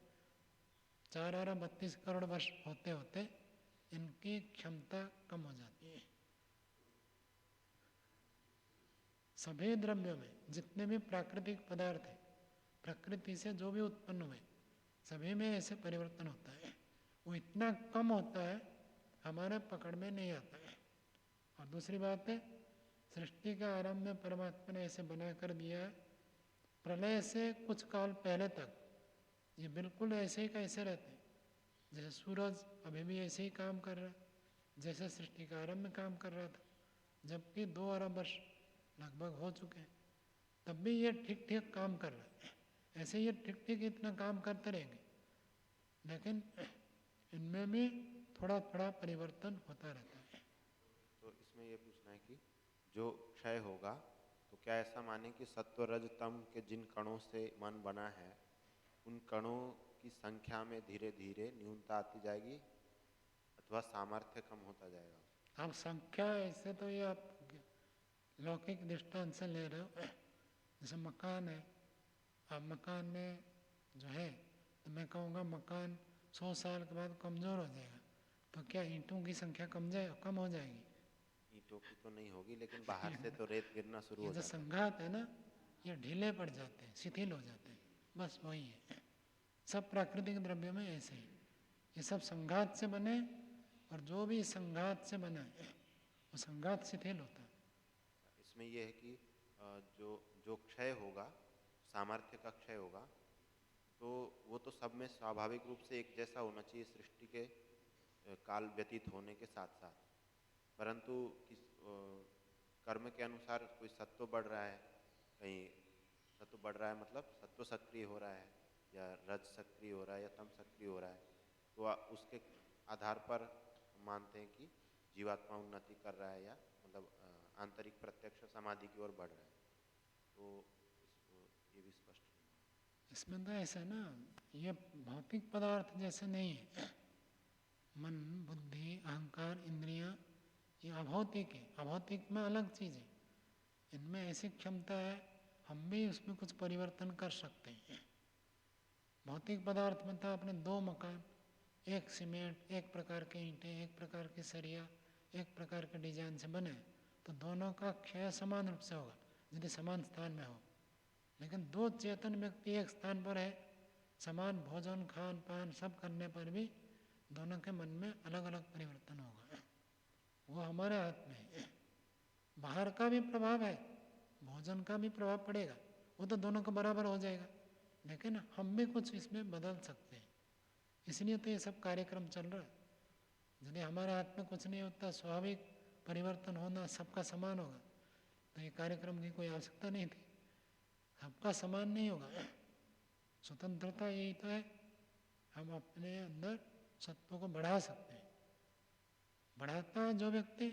Speaker 1: 4 अरब 32 करोड़ वर्ष होते होते इनकी क्षमता कम हो जाती है। सभी द्रव्यों में जितने भी प्राकृतिक पदार्थ हैं, प्रकृति से जो भी उत्पन्न हुए, सभी में ऐसे परिवर्तन होता है। वो इतना कम होता है, हमारे पकड़ में नहीं आता है। और दूसरी बात है, सृष्टि का आरंभ में परमात्मा ने ऐसे बना कर दिया है, प्रलय से कुछ काल पहले तक ये बिल्कुल ऐसे ही कैसे रहते हैं, जैसे सूरज अभी भी ऐसे ही काम कर रहा है, जैसे सृष्टि का आरंभ में काम कर रहा था, जबकि 2 अरब वर्ष लगभग हो चुके हैं, तब भी ये ठीक ठीक काम कर रहा है। ऐसे ये ठीक ठीक इतना काम करते रहेंगे, लेकिन इनमें भी थोड़ा थोड़ा परिवर्तन होता रहता है।
Speaker 2: तो इसमें ये पूछना है कि जो क्षय होगा, तो क्या ऐसा माने कि सत्व रज तम के जिन कणों से मन बना है, उन कणों की संख्या में धीरे धीरे न्यूनता आती जाएगी अथवा सामर्थ्य कम होता जाएगा?
Speaker 1: आप संख्या ऐसे तो ये आप लौकिक दृष्टांत से ले रहे हो। जैसे मकान है, अब मकान में जो है, तो मैं कहूँगा मकान 100 साल के बाद कमज़ोर हो जाएगा, तो क्या ईंटों की संख्या कम हो जाएगी?
Speaker 2: ईंटों की तो नहीं होगी, लेकिन बाहर से तो रेत गिरना शुरू
Speaker 1: ये
Speaker 2: हो
Speaker 1: जो
Speaker 2: जाता है।
Speaker 1: संघात है ना, ये ढीले पड़ जाते हैं, शिथिल हो जाते हैं, बस वही है। सब प्राकृतिक द्रव्यों में ऐसे ही, ये सब संघात से बने, और जो भी संघात से बना है वो संघात शिथिल होता है।
Speaker 2: इसमें यह है कि जो क्षय होगा, सामर्थ्य का क्षय होगा, तो वो तो सब में स्वाभाविक रूप से एक जैसा होना चाहिए सृष्टि के काल व्यतीत होने के साथ साथ, परंतु कर्म के अनुसार कोई सत्व बढ़ रहा है, कहीं सत्व बढ़ रहा है मतलब सत्व सक्रिय हो रहा है, या रज सक्रिय हो रहा है, या तम सक्रिय हो रहा है, तो उसके आधार पर मानते हैं कि जीवात्मा उन्नति कर रहा है, या मतलब आंतरिक प्रत्यक्ष समाधि की ओर बढ़ रहा है। तो ये भी स्पष्ट नहीं है।
Speaker 1: इसमें तो ऐसा ना, ये भौतिक पदार्थ जैसे नहीं है। मन, बुद्धि, अहंकार, इंद्रियां, ये अभौतिक है। अभौतिक में अलग चीज़ है, इनमें ऐसी क्षमता है, हम भी उसमें कुछ परिवर्तन कर सकते हैं। भौतिक पदार्थ में था अपने 2 मकान, एक सीमेंट, एक प्रकार के ईंटें, एक प्रकार के सरिया, एक प्रकार के डिजाइन से बने, तो दोनों का क्षय समान रूप से होगा यदि समान स्थान में हो। लेकिन 2 चेतन व्यक्ति एक स्थान पर है, समान भोजन खान पान सब करने पर भी दोनों के मन में अलग अलग परिवर्तन होगा। वो हमारे हाथ में है। बाहर का भी प्रभाव है, भोजन का भी प्रभाव पड़ेगा, वो तो दोनों को बराबर हो जाएगा, लेकिन हम भी कुछ इसमें बदल सकते हैं। इसलिए तो ये सब कार्यक्रम चल रहा है। यदि हमारे हाथ में कुछ नहीं होता, स्वाभाविक परिवर्तन होना सबका समान होगा, तो ये कार्यक्रम की कोई आवश्यकता नहीं थी। सबका समान नहीं होगा, स्वतंत्रता यही तो है, हम अपने अंदर सत्व को बढ़ा सकते हैं। बढ़ाता है जो व्यक्ति,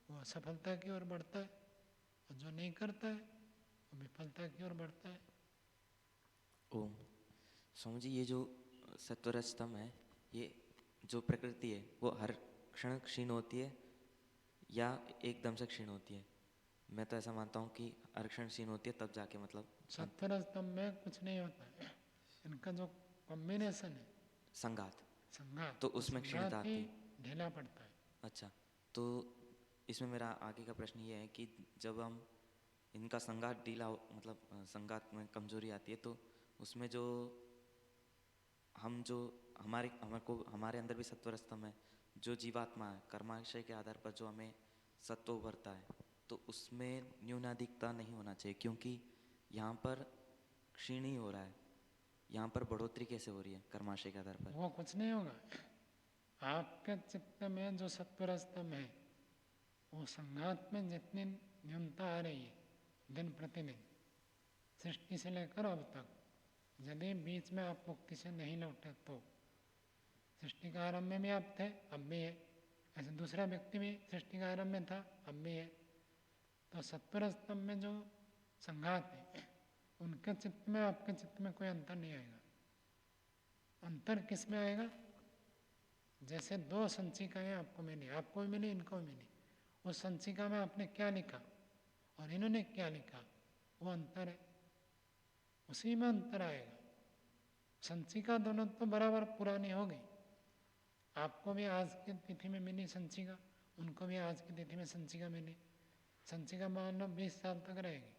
Speaker 1: वो सफलता की ओर बढ़ता है, और जो नहीं करता है वो विफलता की ओर बढ़ता है।
Speaker 5: ओम। स्वामी जी, ये जो सत्वरज तम है, ये जो प्रकृति है वो हर क्षण क्षीण होती है या एकदम से क्षीण होती है? मैं तो ऐसा मानता हूँ कि हर क्षण क्षीण होती है, तब जाके मतलब
Speaker 1: सत्वरजतम में कुछ नहीं होता है, इनका जो कॉम्बिनेशन है
Speaker 5: संघात,
Speaker 1: संघात,
Speaker 5: तो उसमें क्षीणता आती है।
Speaker 1: ढीला पड़ता है।
Speaker 5: अच्छा, तो इसमें मेरा आगे का प्रश्न ये है कि जब हम इनका संघात ढीला मतलब संघात में कमजोरी आती है, तो उसमें जो हमारे अंदर भी सत्वरस्तम है, जो जीवात्मा है कर्माशय के आधार पर जो हमें सत्व उभरता है, तो उसमें न्यूनाधिकता नहीं होना चाहिए, क्योंकि यहाँ पर क्षीण ही हो रहा है, यहाँ पर बढ़ोतरी कैसे हो रही है कर्माशय के आधार पर?
Speaker 1: वो कुछ नहीं होगा। आपके चित्त में जो सत्वरस्तम है, वो संघात में जितनी न्यूनता आ रही है दिन प्रतिदिन सृष्टि से लेकर अब तक, यदि बीच में आप मुक्ति से नहीं लौटे, तो सृष्टि का आरंभ में भी आप थे, अब भी है, ऐसे दूसरा व्यक्ति भी सृष्टि का आरंभ में था, अब भी है। तो सत्वर स्तंभ में जो संघात है, उनके चित्त में आपके चित्त में कोई अंतर नहीं आएगा। अंतर किस में आएगा? जैसे दो संचिकाएं आपको मिली, आपको भी मिली, इनको भी मिली, उस संचिका में आपने क्या लिखा और इन्होंने क्या लिखा, वो अंतर है, उसी में अंतर आएगा। संचिका दोनों तो बराबर पुरानी हो गई, आपको भी आज की तिथि में मिली संचिका, उनको भी आज की तिथि में संचिका मिली। संचिका मान लो 20 साल तक रहेगी,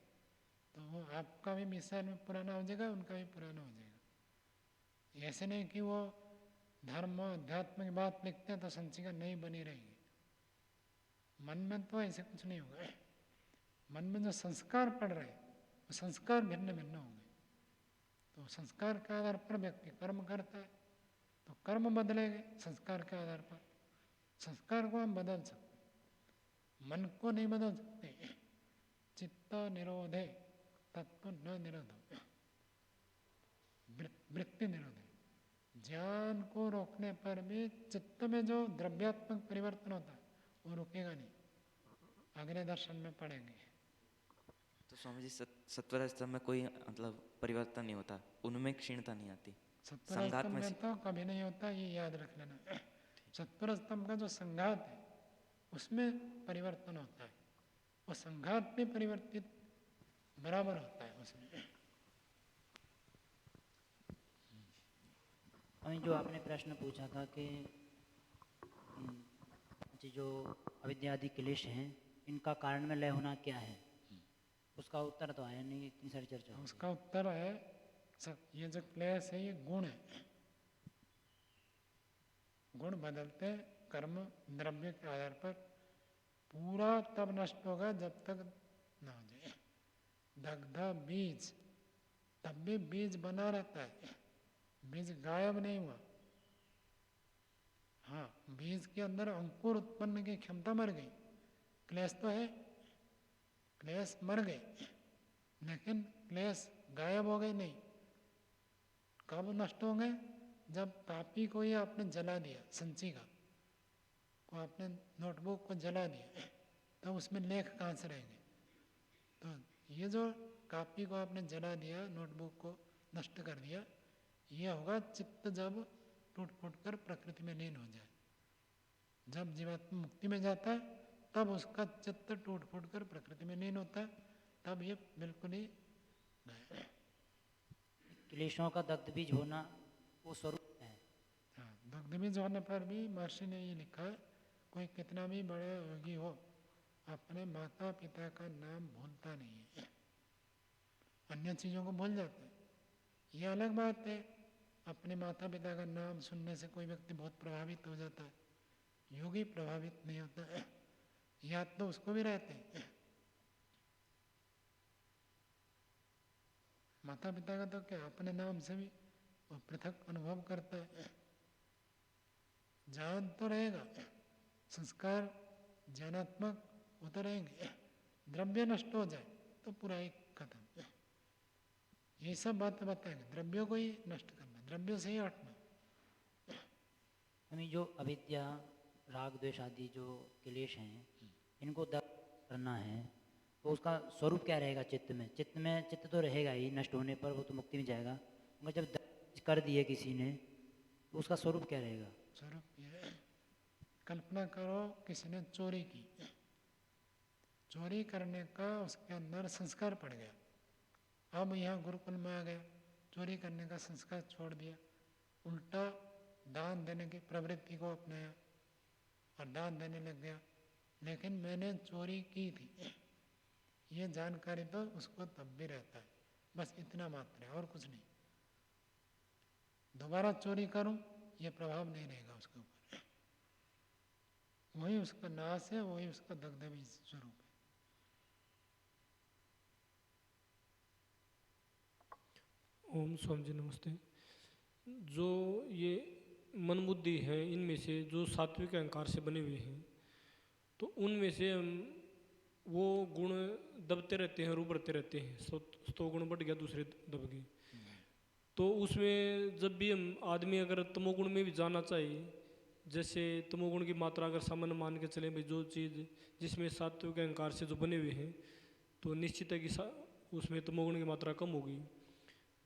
Speaker 1: तो वो आपका भी 20 साल में पुराना हो जाएगा, उनका भी पुराना हो जाएगा। ऐसे नहीं कि वो धर्म अध्यात्म की बात लिखते हैं तो संचिका नहीं बनी रहेगी। मन में तो ऐसे कुछ नहीं होगा। मन में जो संस्कार पड़ रहे हैं वो संस्कार भिन्न भिन्न होंगे। तो संस्कार के आधार पर व्यक्ति कर्म करता है, तो कर्म बदलेंगे संस्कार के आधार पर। संस्कार को हम बदल सकते, मन को नहीं बदल सकते। चित्त निरोधे तत्व न निरोधो, वृत्ति निरोधे। ज्ञान को रोकने पर भी चित्त में जो द्रव्यात्मक परिवर्तन होता है वो रुकेगा नहीं, अगले दर्शन में पढ़ेंगे।
Speaker 5: तो स्वामी जी सत्वर स्तंभ में कोई मतलब परिवर्तन नहीं होता, उनमें क्षीणता नहीं आती?
Speaker 1: सत्वर स्तंभ में तो कभी नहीं होता, ये याद रख लेना। सत्वर स्तंभ का जो संघात है उसमें परिवर्तन होता है, वो संघात में परिवर्तित बराबर होता है उसमें।
Speaker 6: अभी जो आपने प्रश्न पूछा था कि जो अविद्यादि क्लेश हैं इनका कारण में लय होना क्या है, उसका उत्तर तो आया नहीं, इतनी सारी चर्चा।
Speaker 1: उसका उत्तर है ये जो क्लेश है ये गुण है। गुण बदलते कर्म द्रव्य के आधार पर, पूरा तब नष्ट होगा जब तक न हो जाए। दग्ध बीज, तब भी बीज बना रहता है, बीज गायब नहीं हुआ। हाँ, बीज के अंदर अंकुर उत्पन्न की क्षमता मर गई, क्लेश तो है, क्लेश मर गए, लेकिन क्लेश गायब हो गए नहीं। कब नष्ट हो गए? जब कापी को ही आपने जला दिया, संचिका को आपने नोटबुक को जला दिया, तो उसमें लेख कहाँ से रहेंगे? तो ये जो कापी को आपने जला दिया, नोटबुक को नष्ट कर दिया, ये होगा चित्त जब टूट फूट कर प्रकृति में लीन हो जाए। जब जीवात्मा मुक्ति में जाता है तब उसका चित्त टूट फूट कर प्रकृति में लीन होता है, तब ये बिल्कुल ही गया।
Speaker 6: क्लेशों का दग्ध बीज होना वो स्वरूप है।
Speaker 1: हाँ, दग्ध बीज होने पर भी महर्षि ने ये लिखा है, कोई कितना भी बड़ा योगी हो अपने माता पिता का नाम भूलता नहीं है, अन्य चीज़ों को भूल जाता है। ये अलग बात है, अपने माता पिता का नाम सुनने से कोई व्यक्ति बहुत प्रभावित हो जाता है, योगी प्रभावित नहीं होता है, याद तो उसको भी रहते हैं। माता पिता का तो क्या, अपने नाम से भी वो पृथक अनुभव करता है। ज्ञान तो रहेगा, संस्कार ज्ञानात्मक वो तो रहेंगे, द्रव्य नष्ट हो जाए तो पूरा एक खत्म। ये सब बात बताएंगे, द्रव्यों को ही नष्ट करना, द्रव्यों से ही हटना।
Speaker 6: हमें जो अविद्या राग द्वेष आदि जो क्लेश हैं इनको दग्ध करना है, तो उसका स्वरूप क्या रहेगा? चित्त में, चित्त तो रहेगा ही, नष्ट होने पर वो तो मुक्ति में जाएगा, मगर जब दग्ध कर दिए किसी ने तो उसका स्वरूप क्या रहेगा?
Speaker 1: स्वरूप ये, कल्पना करो किसी ने चोरी की, चोरी करने का उसके अंदर संस्कार पड़ गया, अब यहाँ गुरुकुल में आ गया, चोरी करने का संस्कार छोड़ दिया, उल्टा दान देने की प्रवृत्ति को अपनाया और दान देने लग गया, लेकिन मैंने चोरी की थी ये जानकारी तो उसको तब भी रहता है, बस इतना मात्र है और कुछ नहीं। दोबारा चोरी करूं ये प्रभाव नहीं रहेगा उसके ऊपर, वही उसका नाश है, वही उसका दग्धबीज स्वरूप है।
Speaker 7: ओम स्वामी जी नमस्ते। जो ये मन बुद्धि है, इनमें से जो सात्विक अहंकार से बने हुए हैं, तो उनमें से हम वो गुण दबते रहते हैं और उभरते रहते हैं। सतो गुण बढ़ गया, दूसरे दब गए। तो उसमें जब भी हम आदमी अगर तमोगुण में भी जाना चाहिए जैसे तमोगुण की मात्रा अगर सामान्य मान के चलें भाई, जो चीज़ जिसमें सात्विक अहंकार से जो बने हुए हैं, तो निश्चित है कि उसमें तमोगुण की मात्रा कम होगी।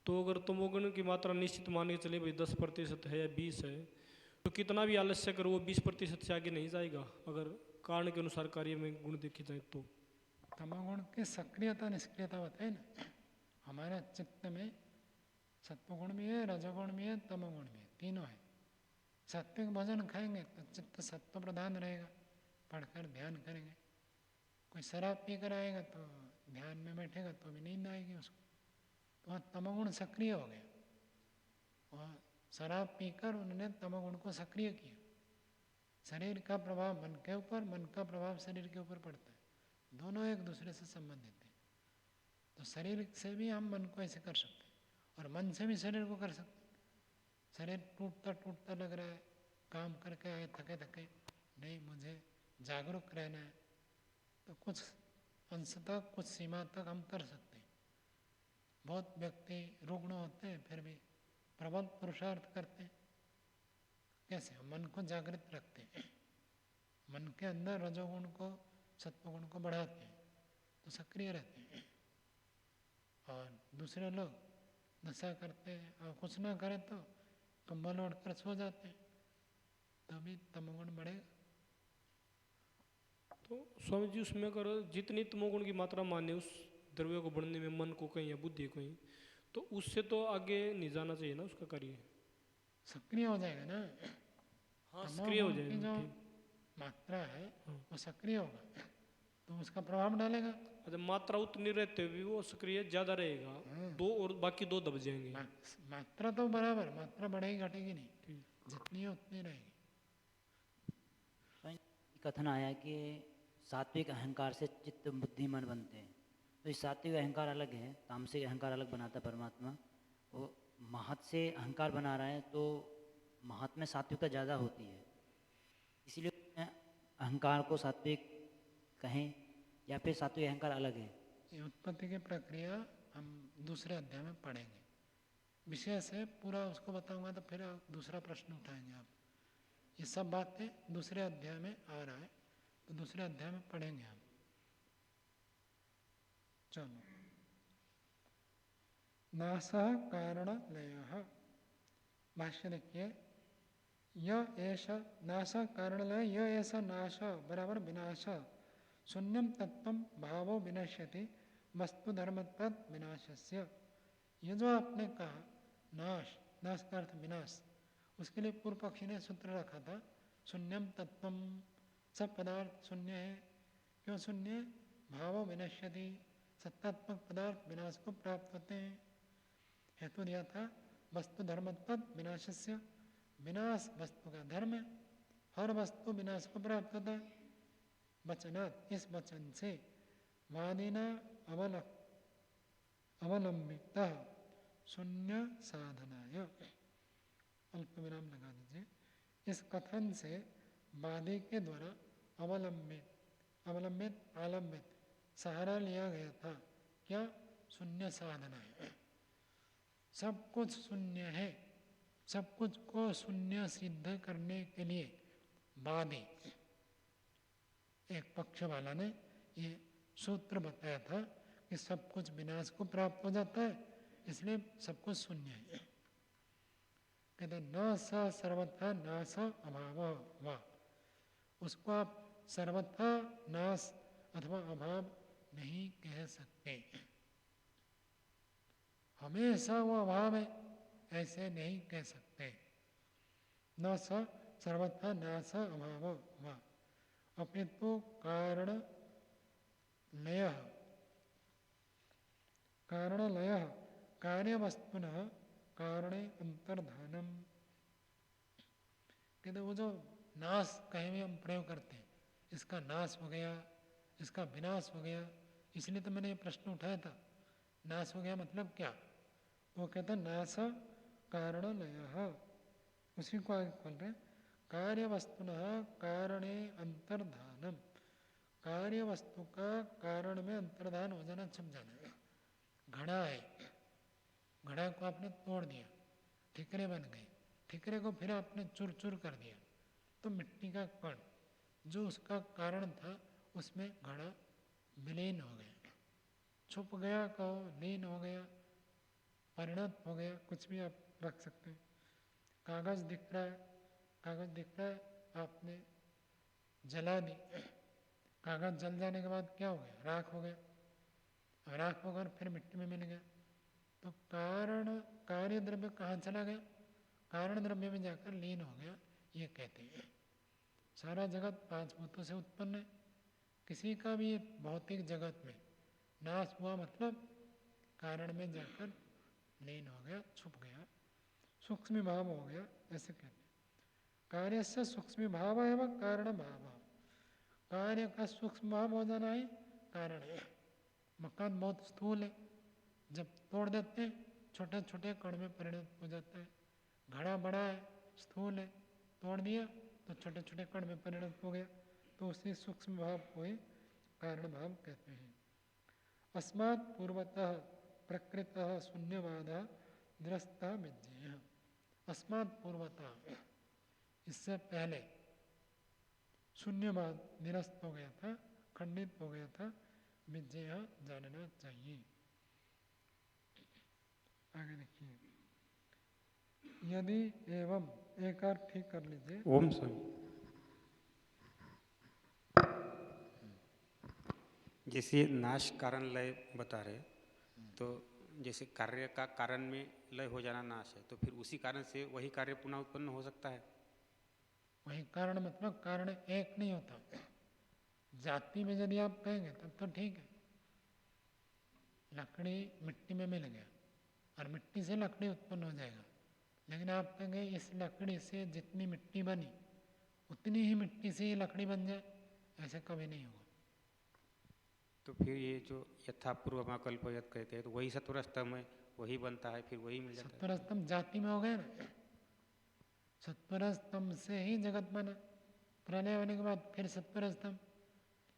Speaker 7: तो अगर तमोगुण की मात्रा निश्चित मान के चले भाई 10% है या 20 है, तो कितना भी आलस्य करो वो 20% से आगे नहीं जाएगा, अगर कारण के अनुसार कार्य में गुण देखे जाए तो।
Speaker 1: तमोगुण की सक्रियता निष्क्रियता बताए ना, हमारा चित्त में सत्वगुण भी है, रजोगुण भी है, तमोगुण भी है, तीनों है। सात्विक भोजन खाएंगे तो चित्त सत्व प्रधान रहेगा, पढ़कर ध्यान करेंगे। कोई शराब पी कर आएगा तो ध्यान में बैठेगा तो भी नींद आएगी उसको, तो वहाँ तमोगुण सक्रिय हो गया और शराब पीकर उन्होंने तमोगुण को सक्रिय किया। शरीर का प्रभाव मन के ऊपर, मन का प्रभाव शरीर के ऊपर पड़ता है, दोनों एक दूसरे से संबंधित हैं। तो शरीर से भी हम मन को ऐसे कर सकते हैं और मन से भी शरीर को कर सकते हैं। शरीर टूटता टूटता लग रहा है, काम करके आए थके थके, नहीं मुझे जागरूक रहना है, तो कुछ अंश तक, कुछ सीमा तक हम कर सकते हैं। बहुत व्यक्ति रुग्ण होते हैं फिर भी प्रबल पुरुषार्थ करते हैं। कैसे? हम मन को जागृत रखते हैं, मन के अंदर रजोगुण को, सत्वगुण को बढ़ाते हैं तो सक्रिय रहते हैं। और दूसरे लोग नशा करते हैं और कुछ ना करें तो कंबल ओढ़ कर सो जाते हैं, तभी तमोगुण बढ़ेगा।
Speaker 7: तो स्वामी जी उसमें अगर जितनी तमोगुण की मात्रा माने उस द्रव्य को बढ़ने में, मन को कहीं या बुद्धि को कहीं, तो उससे तो आगे नहीं जाना चाहिए ना उसका कार्य।
Speaker 1: सक्रिय हो जाएगा ना,
Speaker 7: हाँ, सक्रिय हो
Speaker 1: तमोगुण की
Speaker 7: जाएगा,
Speaker 1: जो
Speaker 7: ठीक।
Speaker 1: मात्रा है वो सक्रिय होगा तो उसका प्रभाव डालेगा।
Speaker 7: अच्छा, मात्रा उतनी रहते हुए भी वो सक्रिय ज्यादा रहेगा, दो और बाकी दो दब जाएंगे।
Speaker 1: मात्रा तो बराबर, मात्रा बढ़ेगी घटेगी नहीं, जितनी है उतनी रहेगी।
Speaker 6: कथन आया कि सात्विक अहंकार से चित्त बुद्धि मन बनते हैं, तो इस सात्विक अहंकार अलग है, तामसिक अहंकार अलग बनाता परमात्मा। वो महत से अहंकार बना रहा है तो महत में सात्विकता ज़्यादा होती है, इसीलिए अहंकार को सात्विक कहें या फिर सात्विक अहंकार अलग है।
Speaker 1: ये उत्पत्ति की प्रक्रिया हम दूसरे अध्याय में पढ़ेंगे, विषय से पूरा उसको बताऊंगा तो फिर दूसरा प्रश्न उठाएंगे आप। ये सब बातें दूसरे अध्याय में आ रहा है तो दूसरे अध्याय में पढ़ेंगे हम। चलो, नासः कारण लयः, भाष्य देखिए, यह ऐसा नाश कारण लय, यह ऐसा नाश बराबर विनाश, शून्यम तत्व भावो विनश्यति वस्तु धर्मत्व विनाशस्य। ये जो आपने कहा नाश, नाश का अर्थ विनाश, उसके लिए पूर्व पक्षी ने सूत्र रखा था शून्यम तत्वम, सब पदार्थ शून्य है। क्यों शून्य? भावो विनश्यति, सत्तात्मक पदार्थ विनाश को प्राप्त होते हैं। हेतु दिया था वस्तु धर्मत्व विनाशस्य, विनाश वस्तु का धर्म है, हर वस्तु विनाश को प्राप्त होता है। वचनात्, इस वचन से वादिना अवलंबिता शून्य साधनाय, अल्प विराम लगा दीजिए। इस कथन से वादी के द्वारा अवलंबित आलंबित सहारा लिया गया था। क्या? शून्य साधना है, सब कुछ शून्य है, सब कुछ को शून्य सिद्ध करने के लिए वादी, एक पक्ष वाला ने ये सूत्र बताया था कि सब कुछ विनाश को प्राप्त हो जाता है, इसलिए सब कुछ शून्य है। कहते न स सर्वथा नाश अभाव वा, उसको आप सर्वथा नाश अथवा अभाव नहीं कह सकते, हमेशा वो अभाव है ऐसे नहीं कह सकते। न स सर्वथा नाश अभाव वा, अपितु कारण लय, कार्यवस्तुनः कारणे अंतर्धानम। कहते वो जो नाश कहीं भी हम प्रयोग करते हैं, इसका नाश हो गया, इसका विनाश हो गया, इसलिए तो मैंने ये प्रश्न उठाया था, नाश हो गया मतलब क्या? वो कहते हैं नाश कारण लय, उसी को आगे खोल रहे, कार्य वस्तुनः कारणे अंतर्धानम, कार्य वस्तु का कारण में अंतर्धान हो जाना, छप जाना। घड़ा है, घड़ा को आपने तोड़ दिया, ठिकरे बन गए, ठिकरे को फिर आपने चूर चूर कर दिया, तो मिट्टी का कण जो उसका कारण था उसमें घड़ा विलीन हो गया, छुप गया, कहो लीन हो गया, परिणत हो गया, कुछ भी आप रख सकते हैं। कागज दिख रहा है, कागज दिख रहा है, आपने जला दी, कागज जल जाने के बाद क्या हो गया, राख हो गया, राख होकर फिर मिट्टी में मिल गया। तो कारण कार्य द्रव्य कहाँ चला गया, कारण द्रव्य में जाकर लीन हो गया, ये कहते हैं। सारा जगत पांच भूतों से उत्पन्न है, किसी का भी भौतिक जगत में नाश हुआ मतलब कारण में जाकर लीन हो गया, छुप गया, सूक्ष्म भाव हो गया, ऐसे कहते हैं। कार्य से सूक्ष्म भाव है वह कारण भाव, कार्य का सूक्ष्म भाव हो जाना ही कारण है। मकान बहुत स्थूल है, जब तोड़ देते हैं छोटे छोटे कण में परिणत हो जाता है। घड़ा बड़ा है, स्थूल है, तोड़ दिया तो छोटे छोटे कण में परिणत हो गया, तो उसी सूक्ष्म भाव को ही कारण भाव कहते हैं। अस्मात् पूर्वतः प्रकृतः शून्यवादः निरस्तः विज्ञेयः। अस्मात् पूर्वतः, इससे पहले शून्यवाद निरस्त हो गया था, खंडित हो गया था, विज्ञेयः जानना चाहिए। आगे देखिए, यदि एवं, एक और ठीक कर लीजिए।
Speaker 8: ओम स्वामी। जैसे नाश कारण लय बता रहे, तो जैसे कार्य का कारण में लय हो जाना नाश है, तो फिर उसी कारण से वही कार्य पुनः उत्पन्न हो सकता है।
Speaker 1: वही कारण मतलब कारण एक नहीं होता, जाति में यदि आप कहेंगे तब तो ठीक है, लकड़ी मिट्टी में मिल गया और मिट्टी से लकड़ी उत्पन्न हो जाएगा, लेकिन आप कहेंगे इस लकड़ी से जितनी मिट्टी बनी उतनी ही मिट्टी से ही लकड़ी बन जाए, ऐसे कभी नहीं होगा।
Speaker 8: तो फिर ये जो यथापूर्वमाकल्प यत् कहते हैं, तो वही सत्वर स्तंभ है, वही बनता है, फिर वही मिल जाता है।
Speaker 1: सत्वर स्तंभ जाति में हो गया ना, सत्वर स्तंभ से ही जगत बना, प्रलय होने के बाद फिर सत्वर स्तंभ,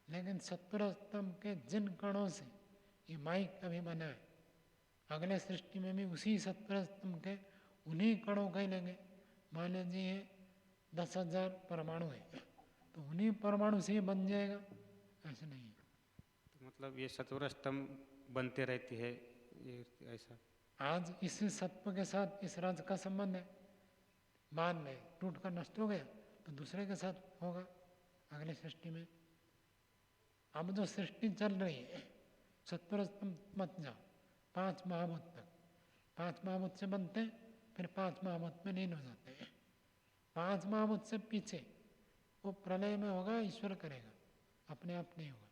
Speaker 1: लेकिन सत्वर स्तंभ के जिन कणों से ये माइक अभी बना है, अगले सृष्टि में भी उसी सत्वर स्तंभ के उन्हीं कणों का ही लेंगे। मान लीजिए 10,000 परमाणु है, तो उन्हीं परमाणु से ही बन जाएगा, ऐसे नहीं है।
Speaker 8: तो मतलब ये सत्वर स्तंभ बनते रहती है, ये ऐसा।
Speaker 1: आज इस सत्व के साथ इस राज का संबंध है, बाद में टूट कर नष्ट हो गया तो दूसरे के साथ होगा अगली सृष्टि में। अब जो सृष्टि चल रही है, सत्वर स्तंभ मत जाओ 5 महाभूत तक, 5 महाभूत से बनते हैं, फिर 5 महाभूत में लीन हो जाते हैं। 5 महाभूत से पीछे वो प्रलय में होगा, ईश्वर करेगा, अपने आप नहीं होगा।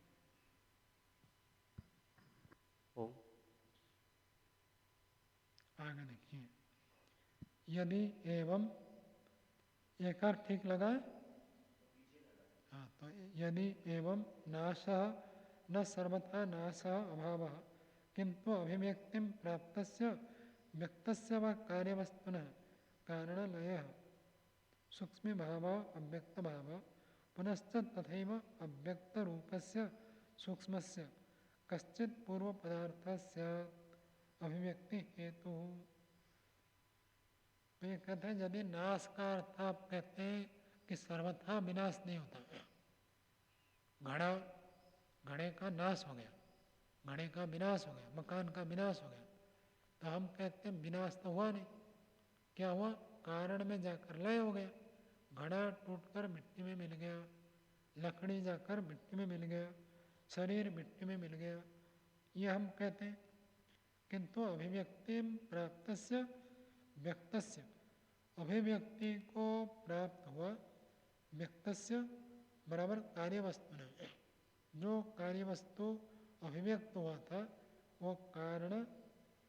Speaker 8: ओम।
Speaker 1: आगे देखिए, यदि एवं, एक और ठीक लगा है? हाँ, तो यदि एवं नाशः न सर्वथा नाशः अभावः किंतु अभिव्यक्तिं प्राप्तस्य व्यक्तस्य व कार्यवस्तुनः कारणलयः सूक्ष्म भावः अव्यक्त भावः पुनश्च तथैव अव्यक्त रूपस्य सूक्ष्मस्य कश्चित् पूर्व पदार्थः स्यात् अभिव्यक्ति हेतु। तो ये कहते हैं यदि नाश का अर्थ आप कहते हैं कि सर्वथा विनाश नहीं होता, घड़े का नाश हो गया, घड़े का विनाश हो गया, मकान का विनाश हो गया, तो हम कहते हैं विनाश तो हुआ नहीं, क्या हुआ, कारण में जाकर लय हो गया, घड़ा टूटकर मिट्टी में मिल गया, लकड़ी जाकर मिट्टी में मिल गया, शरीर मिट्टी में मिल गया, ये हम कहते हैं। किंतु अभिव्यक्ति प्राप्तस्य व्यक्तस्य, अभिव्यक्ति को प्राप्त हुआ व्यक्तस्य बराबर कार्यवस्तु ने, जो कार्यवस्तु अभिव्यक्त हुआ था वो कारण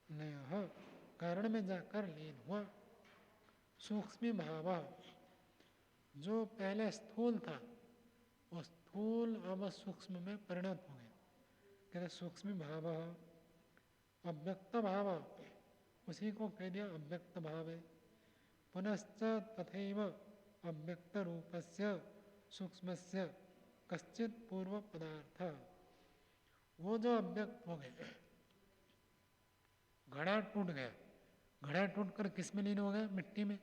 Speaker 1: लय, कारण में जाकर लीन हुआ। सूक्ष्म भाव, जो पहले स्थूल था वो स्थूल अब सूक्ष्म में परिणत हो गया, कहते सूक्ष्म भाव। अव्यक्त भाव, उसी को कह दिया अव्यक्त भाव है। पुनश्च तथैव अव्यक्त रूपस्य सूक्ष्मस्य कश्चित् पूर्व पदार्थ, वो जो अव्यक्त हो गए, घड़ा टूट गया, घड़ा टूटकर किस में लीन हो गया, मिट्टी में,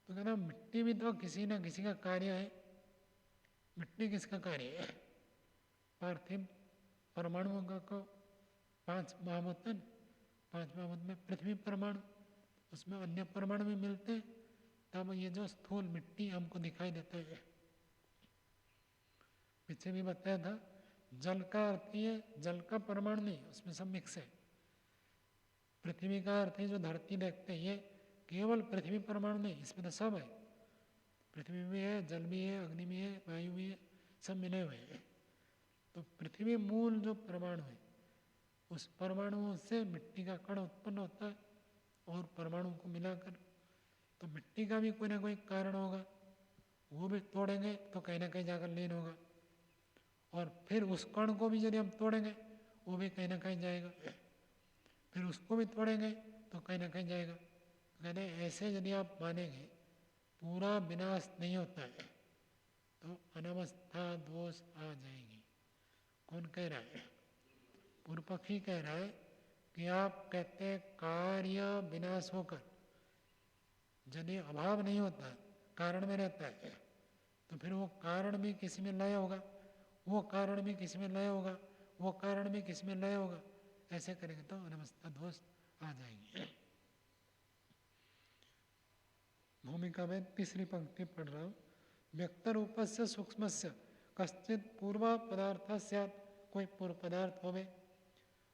Speaker 1: तो कहना मिट्टी भी तो किसी न किसी का कार्य है। मिट्टी किसका कार्य है? पार्थिव परमाणुओं का को 5 महाभूत है। 5 महाभूत में पृथ्वी परमाणु, उसमें अन्य परमाणु भी मिलते हैं, तब ये जो स्थूल मिट्टी हमको दिखाई देता है। पीछे भी बताया था, जल का अर्थ ही है जल का परमाणु नहीं, उसमें सब मिक्स है। पृथ्वी का अर्थ है जो धरती देखते हैं, ये केवल पृथ्वी परमाणु नहीं, इसमें तो सब है। पृथ्वी भी है, जल भी है, अग्नि भी है, वायु भी है, सब मिले हुए हैं। तो पृथ्वी मूल जो परमाणु है, उस परमाणुओं से मिट्टी का कण उत्पन्न होता है, और परमाणु को मिलाकर तो मिट्टी का भी कोई ना कोई कारण होगा। वो भी तोड़ेंगे तो कहीं ना कहीं जाकर लीन होगा, और फिर उस कण को भी यदि हम तोड़ेंगे वो भी कहीं ना कहीं जाएगा, फिर उसको भी तोड़ेंगे तो कहीं ना कहीं जाएगा। कहते ऐसे यदि आप मानेंगे पूरा विनाश नहीं होता है तो अनवस्था दोष आ जाएगी। कौन कह रहा है? पूर्व पक्षी कह रहा है कि आप कहते हैं कार्य विनाश होकर यदि अभाव नहीं होता, कारण में रहता है, तो फिर वो कारण भी किसी में लय होगा, वो कारण भी किसी में लय होगा, वो कारण भी किसी में लय होगा। ऐसे करेंगे तो अनवस्था दोष आ जाएंगे। भूमिका में तीसरी पंक्ति पढ़ रहा हूँ। व्यक्त रूपस्य सूक्ष्मस्य कश्चित पूर्व पदार्थ स्यात्, कोई पूर्व पदार्थ होवे,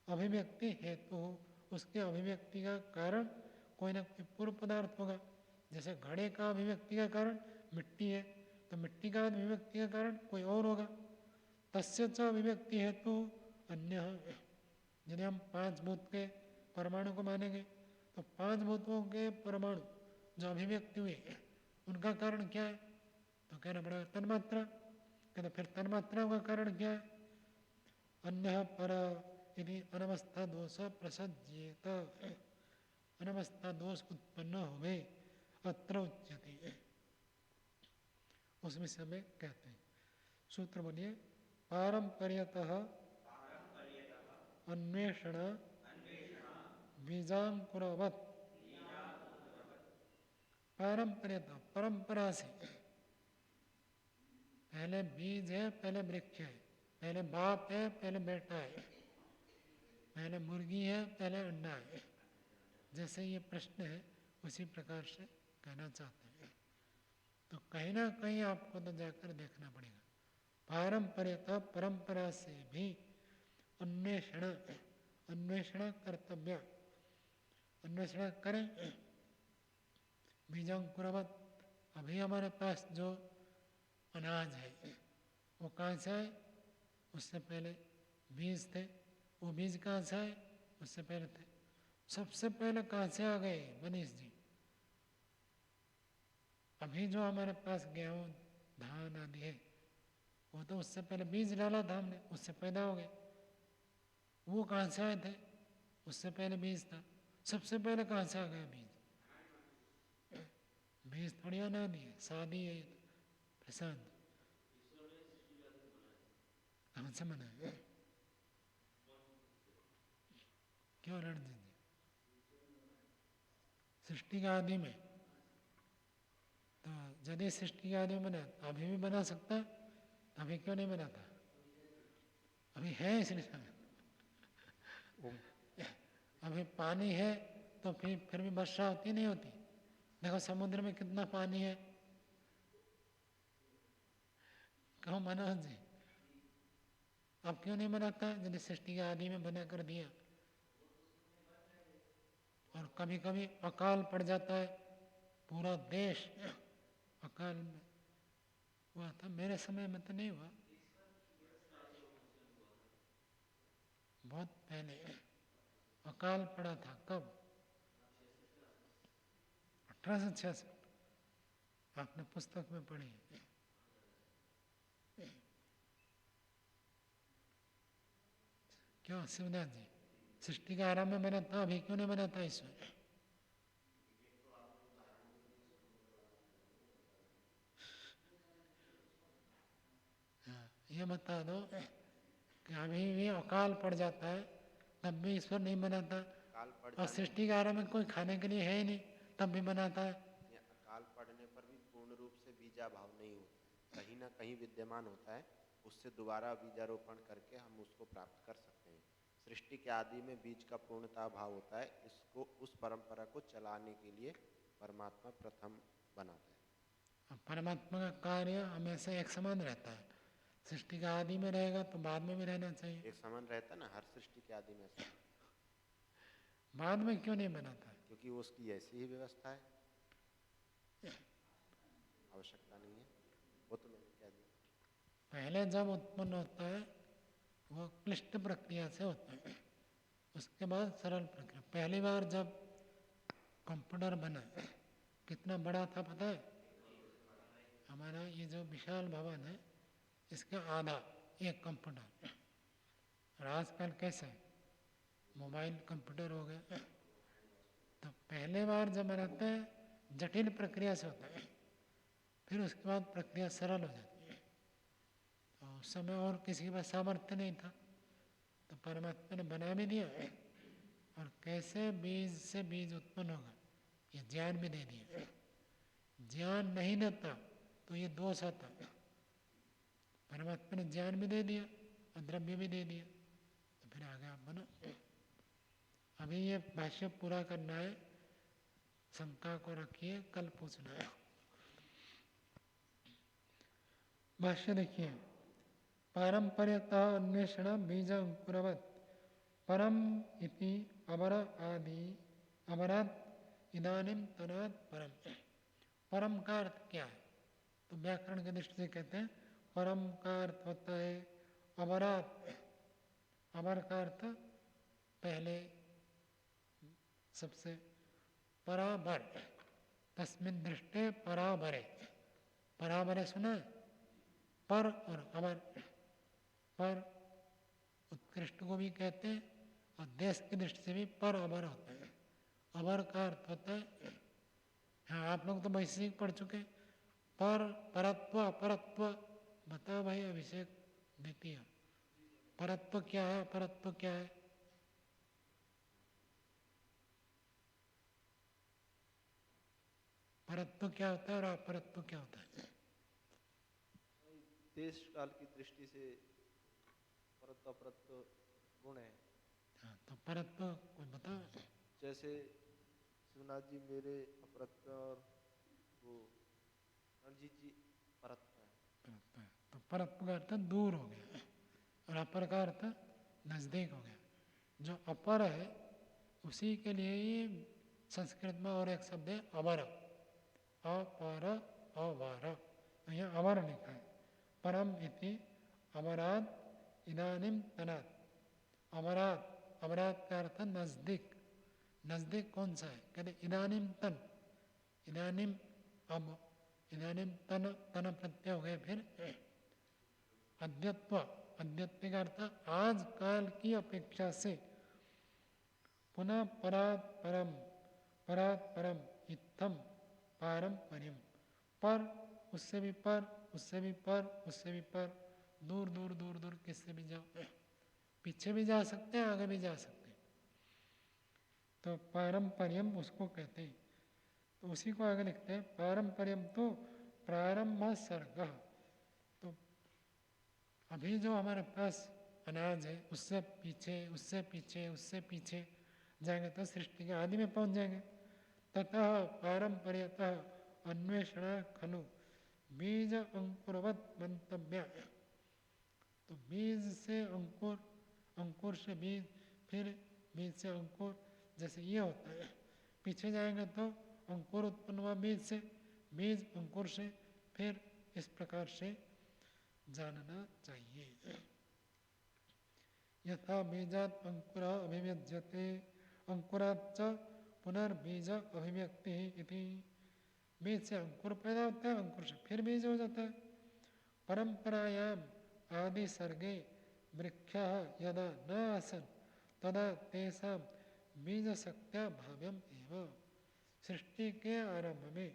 Speaker 1: अभिव्यक्ति हेतु हो, उसके अभिव्यक्ति का कारण कोई ना कोई पूर्व पदार्थ होगा। जैसे घड़े का अभिव्यक्ति का कारण मिट्टी है, तो मिट्टी का अभिव्यक्ति का कारण कोई और होगा। तस्य च अभिव्यक्ति हेतु अन्य। यदि हम 5 भूत के परमाणु को मानेंगे तो 5 भूतों के परमाणु जो अभिव्यक्ति हुए उनका कारण क्या है? तो कहना पड़ेगा तन्मात्रा। कहते फिर तन्मात्राओं का कारण क्या है? अन्य पर यदि अनवस्था दोष प्रसज्येत, अनवस्था दोष उत्पन्न हुए अत्र उच्यते, उस विषय में कहते हैं। सूत्र बोलिए। पारंपर्यतः अन्वेषण बीजांकुरवत्, पारंपर्यतः परंपरा से, पहले बीज है, पहले वृक्ष है, पहले बाप है, पहले बेटा है, पहले मुर्गी है, पहले अंडा है। जैसे ये प्रश्न है उसी प्रकार से कहना चाहते हैं। तो कहीं ना कहीं आपको तो जाकर देखना पड़ेगा। पारंपरिक परंपरा से भी अन्वेषण, अन्वेषण कर्तव्य, अन्वेषण करें। बीजांकुरवत्, अभी हमारे पास जो अनाज है वो कहाँ से है? उससे पहले बीज थे, वो बीज कहाँ से आए? उससे पहले थे। सबसे पहले कहाँ से आ गए मनीष जी? अभी जो हमारे पास गेहूँ धान आदि है वो तो उससे पहले बीज डाला था हमने, उससे पैदा हो गए। वो कहाँ से आए थे? उससे पहले बीज था। सबसे पहले कहाँ से आ गया बीज? बीज थोड़ी आना नहीं है, शादी है प्रशांत, कहाँ से मना है? क्यों रणजीत जी? सृष्टि का आदि में, तो यदि सृष्टि के आदि में बना अभी भी बना सकता है, अभी क्यों नहीं बनाता? अभी है इसलिए। अभी पानी है तो फिर भी वर्षा होती नहीं होती? देखो समुद्र में कितना पानी है। कहो मनोज जी, अब क्यों नहीं बनाता? यदि सृष्टि के आदि में बना कर दिया। और कभी कभी अकाल पड़ जाता है, पूरा देश अकाल में हुआ था। मेरे समय में तो नहीं हुआ, बहुत पहले अकाल पड़ा था। कब? 1866। आपने पुस्तक में पढ़ी। क्यों शिवनाथ जी, सृष्टि का आरंभ में बना था, अभी क्यों नहीं बना था ईश्वर? ये बता दो कि अभी भी अकाल पड़ जाता है तब भी ईश्वर नहीं बनाता, और सृष्टि के आरंभ में कोई खाने के लिए है ही नहीं तब भी बनाता है।
Speaker 2: अकाल पड़ने बीजाभाव नहीं होता है, कहीं ना कहीं विद्यमान होता है, उससे दोबारा बीजारोपण करके हम उसको प्राप्त कर सकते हैं। सृष्टि के आदि में बीज का पूर्णता भाव होता है, इसको उस परंपरा को चलाने के लिए परमात्मा प्रथम बनाता है।
Speaker 1: परमात्मा का कार्य हमेशा एक समान रहता है, सृष्टि का आदि में रहेगा तो बाद में भी रहना चाहिए।
Speaker 2: एक समान रहता है ना, हर सृष्टि के आदि में ऐसा,
Speaker 1: बाद में क्यों नहीं बनाता है?
Speaker 2: क्योंकि वो उसकी ऐसी ही व्यवस्था है, आवश्यकता नहीं है, वो तो मैंने कह दिया।
Speaker 1: पहले जब उत्पन्न होता है वो क्लिष्ट प्रक्रिया से होता है, उसके बाद सरल प्रक्रिया। पहली बार जब कंप्यूटर बना कितना बड़ा था पता है? हमारा ये जो विशाल भवन है इसका आधा एक कंप्यूटर। और आजकल कैसे मोबाइल कंप्यूटर हो गया। तो पहले बार जब बनाते हैं जटिल प्रक्रिया से होता है, फिर उसके बाद प्रक्रिया सरल हो जाती है। तो उस समय और किसी के पास सामर्थ्य नहीं था, तो परमात्मा ने बना भी दिया और कैसे बीज से बीज उत्पन्न होगा ये ज्ञान भी दे दिया। ज्ञान नहीं देता तो ये दोष आता। परमात्मा ने ज्ञान भी दे दिया और द्रव्य भी दे दिया, तो फिर आगे आप बनो। अभी ये भाष्य पूरा करना है, शंका को रखिए, कल पूछना है। भाष्य देखिए, पारंपर्यतः अन्वेषण बीज अंकुरवत् परम इति अमर आदि अमरात इदानीम तनात् परम। परम का अर्थ क्या है? तो व्याकरण की दृष्टि से कहते हैं परम का अर्थ होता है अमरात। अमर का अर्थ पहले सबसे, पराबर, तस्मिन् दृष्टे पराबरे। पराबरे सुना है? पर और अमर। पर उत्कृष्ट को भी कहते हैं और देश की दृष्टि से भी पर अमर होता है। अमर का अर्थ होता है, हाँ आप लोग तो वैश्विक पढ़ चुके, पर, परत्व, अपरत्व। बताओ भाई अभिषेक द्वितीय, परत्व क्या है, अपरत्व क्या है? परत्व क्या होता है और अपरत्व क्या होता है?
Speaker 3: देश काल की दृष्टि से परत्व अपरत्व गुण है।
Speaker 1: हाँ, तो परत्व कोई बताओ।
Speaker 3: जैसे शिवनाथ जी मेरे अपरत्व और वो रणजीत जी परत्व है।
Speaker 1: परत्व है। तो परत्व का अर्थ दूर हो गया और अपर का अर्थ नजदीक हो गया। जो अपर है उसी के लिए ही संस्कृत में और एक शब्द है अवर। अपर अवर, तो यहाँ अवर लिखा है। परम इति अमरात इदानीम तनात। अमरात, अमरात का अर्थ नजदीक। नजदीक कौन सा है? कहते इदानीम तन, इदानीम अब, इदानीम तन, तन प्रत्यय हो गए। फिर अद्यत्व, अद्यत्व का अर्थ आज काल की अपेक्षा से। पुनः परात परम, परात परम, इत्थम पारंपरियम। पर, उससे भी पर, उससे भी पर, उससे भी पर, दूर दूर दूर दूर किससे भी जाओ, पीछे भी जा सकते हैं, आगे भी जा सकते हैं। तो पारंपरियम उसको कहते हैं। तो उसी को आगे लिखते हैं पारंपरियम तो प्रारंभ सर्ग। तो अभी जो हमारे पास अनाज है उससे पीछे, उससे पीछे, उससे पीछे जाएंगे तो सृष्टि के आदि में पहुंच जाएंगे। ततः पारंपर्यतः अन्वेषण खलु बीज अंकुरवत मंतव्य। तो बीज से अंकुर, अंकुर से बीज, फिर बीज से अंकुर, जैसे ये होता है। पीछे जाएंगे तो अंकुर उत्पन्न हुआ बीज से, बीज अंकुर से, फिर इस प्रकार से जानना चाहिए। यथा बीजात् अंकुर अभिव्यज्यते अंकुराच्च पुनर्बीज अभिव्यक्ति इति। बीज से अंकुर पैदा होता है, अंकुर से फिर बीज हो जाता है। परंपरायाम आदि सर्गे वृक्षः यदा न आसन् तदा तेषां बीज शक्त्या भाव्यम एव। सृष्टि के आरंभ में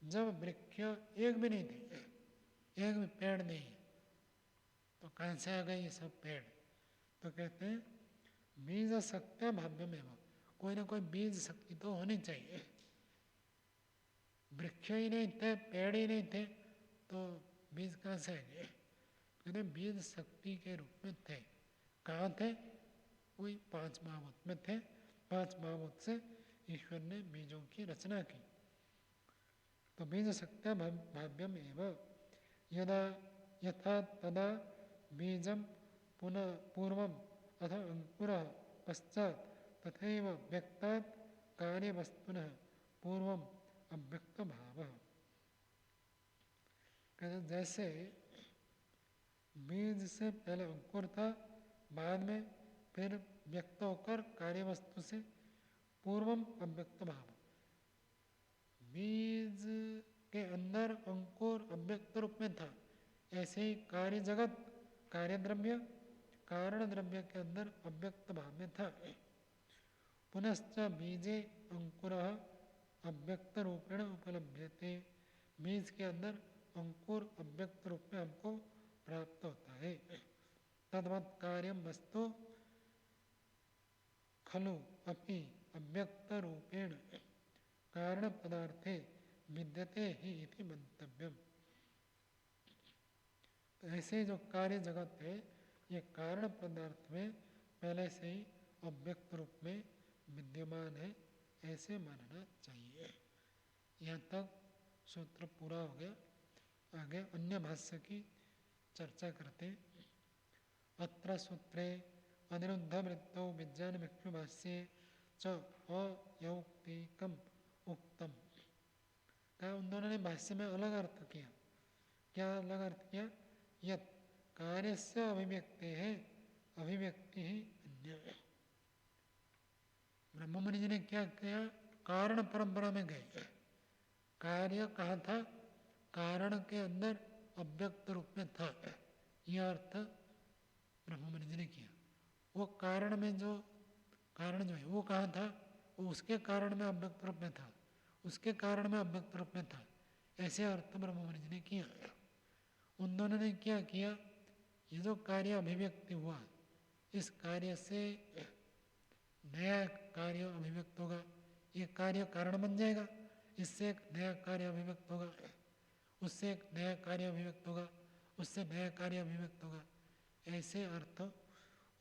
Speaker 1: जब वृक्ष एक भी नहीं थे, एक भी पेड़ नहीं है, तो कहाँ से आ गए ये सब पेड़? तो कहते हैं बीज शक्त्या भाव्यम एव। कोई ना कोई बीज शक्ति तो होनी चाहिए। वृक्ष ही नहीं थे, पेड़ ही नहीं थे, तो बीज कहाँ से आएंगे? कहते बीज शक्ति के रूप में थे। कहाँ थे? वही 5 महाभूत में थे। 5 महाभूत से ईश्वर ने बीजों की रचना की। तो बीज शक्त्या भाव्यम एवं यदा यथा तदा बीजम पुनः पूर्वम अथ अंकुरः पश्चात तथैव व्यक्तात् कार्यवस्तुनः पूर्वम अव्यक्त भावः। कहते जैसे बीज से पहले अंकुर था, बाद में फिर व्यक्त होकर कार्यवस्तु से पूर्वम अव्यक्त भाव। बीज के अंदर अंकुर अव्यक्त रूप में था, ऐसे ही कार्य जगत कार्य द्रव्य कारण द्रव्य के अंदर अव्यक्त भाव में था। पुनश्च बीजे अंकुरः अव्यक्त रूपेण उपलभ्यते। बीज के अंदर अंकुर अव्यक्त रूप में हमको प्राप्त होता है। तद्वत् कार्यम वस्तु खलु अपि अव्यक्त रूपेण कारण पदार्थे विद्यते ही इति मंतव्यम। तो ऐसे जो कार्य जगत है ये कारण पदार्थ में पहले से ही अव्यक्त रूप में विद्यमान है, ऐसे मानना चाहिए। यहाँ तक सूत्र पूरा हो गया। आगे अन्य भाष्य की चर्चा करते हैं। अत्र सूत्रे अनिरुद्ध वृत्तौ विज्ञान भिक्षु भाष्ये च अयौक्तिकम उक्तम। क्या उन दोनों ने भाष्य में अलग अर्थ किया? क्या अलग अर्थ किया? यत् कार्यस्य अभिव्यक्ति है अभिव्यक्ति ही अन्य। ब्रह्ममुनि जी ने क्या किया? कारण परंपरा में गए। कार्य कहाँ था? कारण के अंदर अव्यक्त रूप में था, यह अर्थ ब्रह्ममुनि जी ने किया। वो कारण में जो कारण जो है वो कहाँ था? वो उसके कारण में अव्यक्त रूप में था, उसके कारण में अव्यक्त रूप में था, ऐसे अर्थ ब्रह्ममुनि जी ने किया। उन दोनों ने क्या किया? ये जो कार्य अभिव्यक्ति हुआ, इस कार्य से नया कार्य अभिव्यक्त होगा, ये कार्य कारण बन जाएगा, इससे एक नया कार्य अभिव्यक्त होगा, उससे एक नया कार्य अभिव्यक्त होगा, उससे नया कार्य अभिव्यक्त होगा, ऐसे अर्थ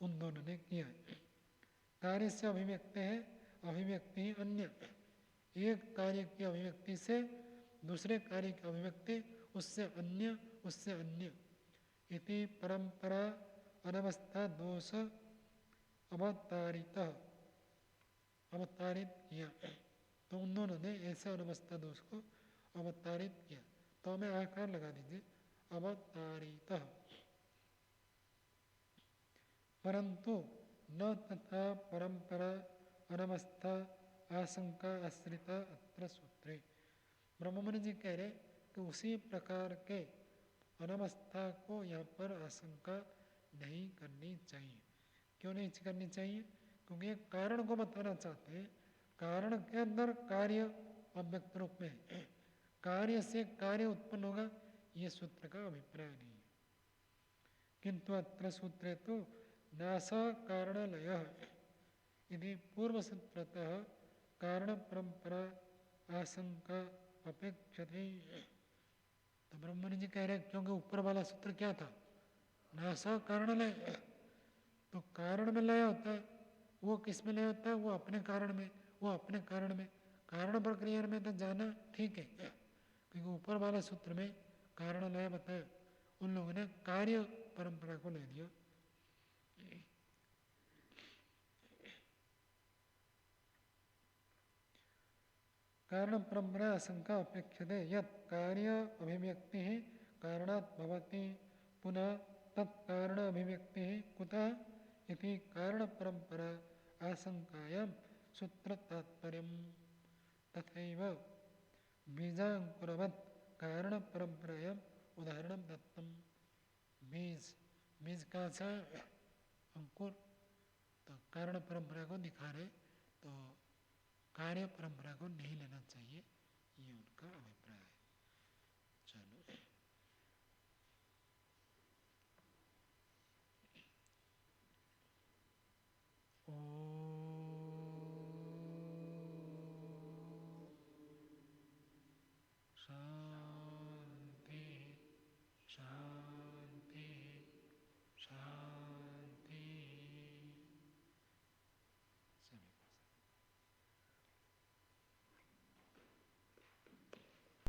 Speaker 1: उन दोनों ने किया। कार्य से अभिव्यक्ति है अभिव्यक्ति ही अन्य। एक कार्य की अभिव्यक्ति से दूसरे कार्य की अभिव्यक्ति, उससे अन्य, उससे अन्य। इति परंपरा अनवस्था दोष अवतारित किया। तो उन दोनों ने ऐसे अनवस्था दोष को अवतारित किया। तो हमें आकार लगा दीजिए, अवतारित। परंतु न तथा परंपरा अनवस्था आशंका आश्रिता अत्र सूत्रे। ब्रह्ममुनि जी कह रहे कि उसी प्रकार के अनवस्था को यहाँ पर आशंका नहीं करनी चाहिए। क्यों नहीं करनी चाहिए? क्योंकि ये कारण को बताना चाहते हैं। कारण के अंदर कार्य अव्यक्त रूप में है, कार्य से कार्य उत्पन्न होगा, ये सूत्र का अभिप्राय नहीं है। किंतु अत्र सूत्रे तो नाश कारणलयः यदि पूर्व सूत्रतः कारण परंपरा आशंका अपेक्षते। तो ब्रह्ममुनि जी कह रहे हैं क्योंकि ऊपर वाला सूत्र क्या था? नाश कारणलय। तो कारण में लय होता है, वो किस में लय होता है? वो अपने कारण में, वो अपने कारण में। कारण प्रक्रिया में तो जाना ठीक है, क्योंकि ऊपर वाला सूत्र में कारण लय बताया, उन लोगों ने कार्य परंपरा को ले लिया। कारण परंपरा आशंका अपेक्षते यत् कार्य अभिव्यक्ति कारणात् भवति पुनः तत्कारण अभिव्यक्ति कुतः इति कारण परंपरा आशंकायां सूत्र तात्पर्यम्। तथैव बीजांकुरवत् कारण परंपरायां उदाहरणं दत्तम्। बीज का सा अंकुर, तो कारण परंपरा को दिखा रहे, तो कार्य परंपरा को नहीं लेना चाहिए, ये उनका अभिप्राय।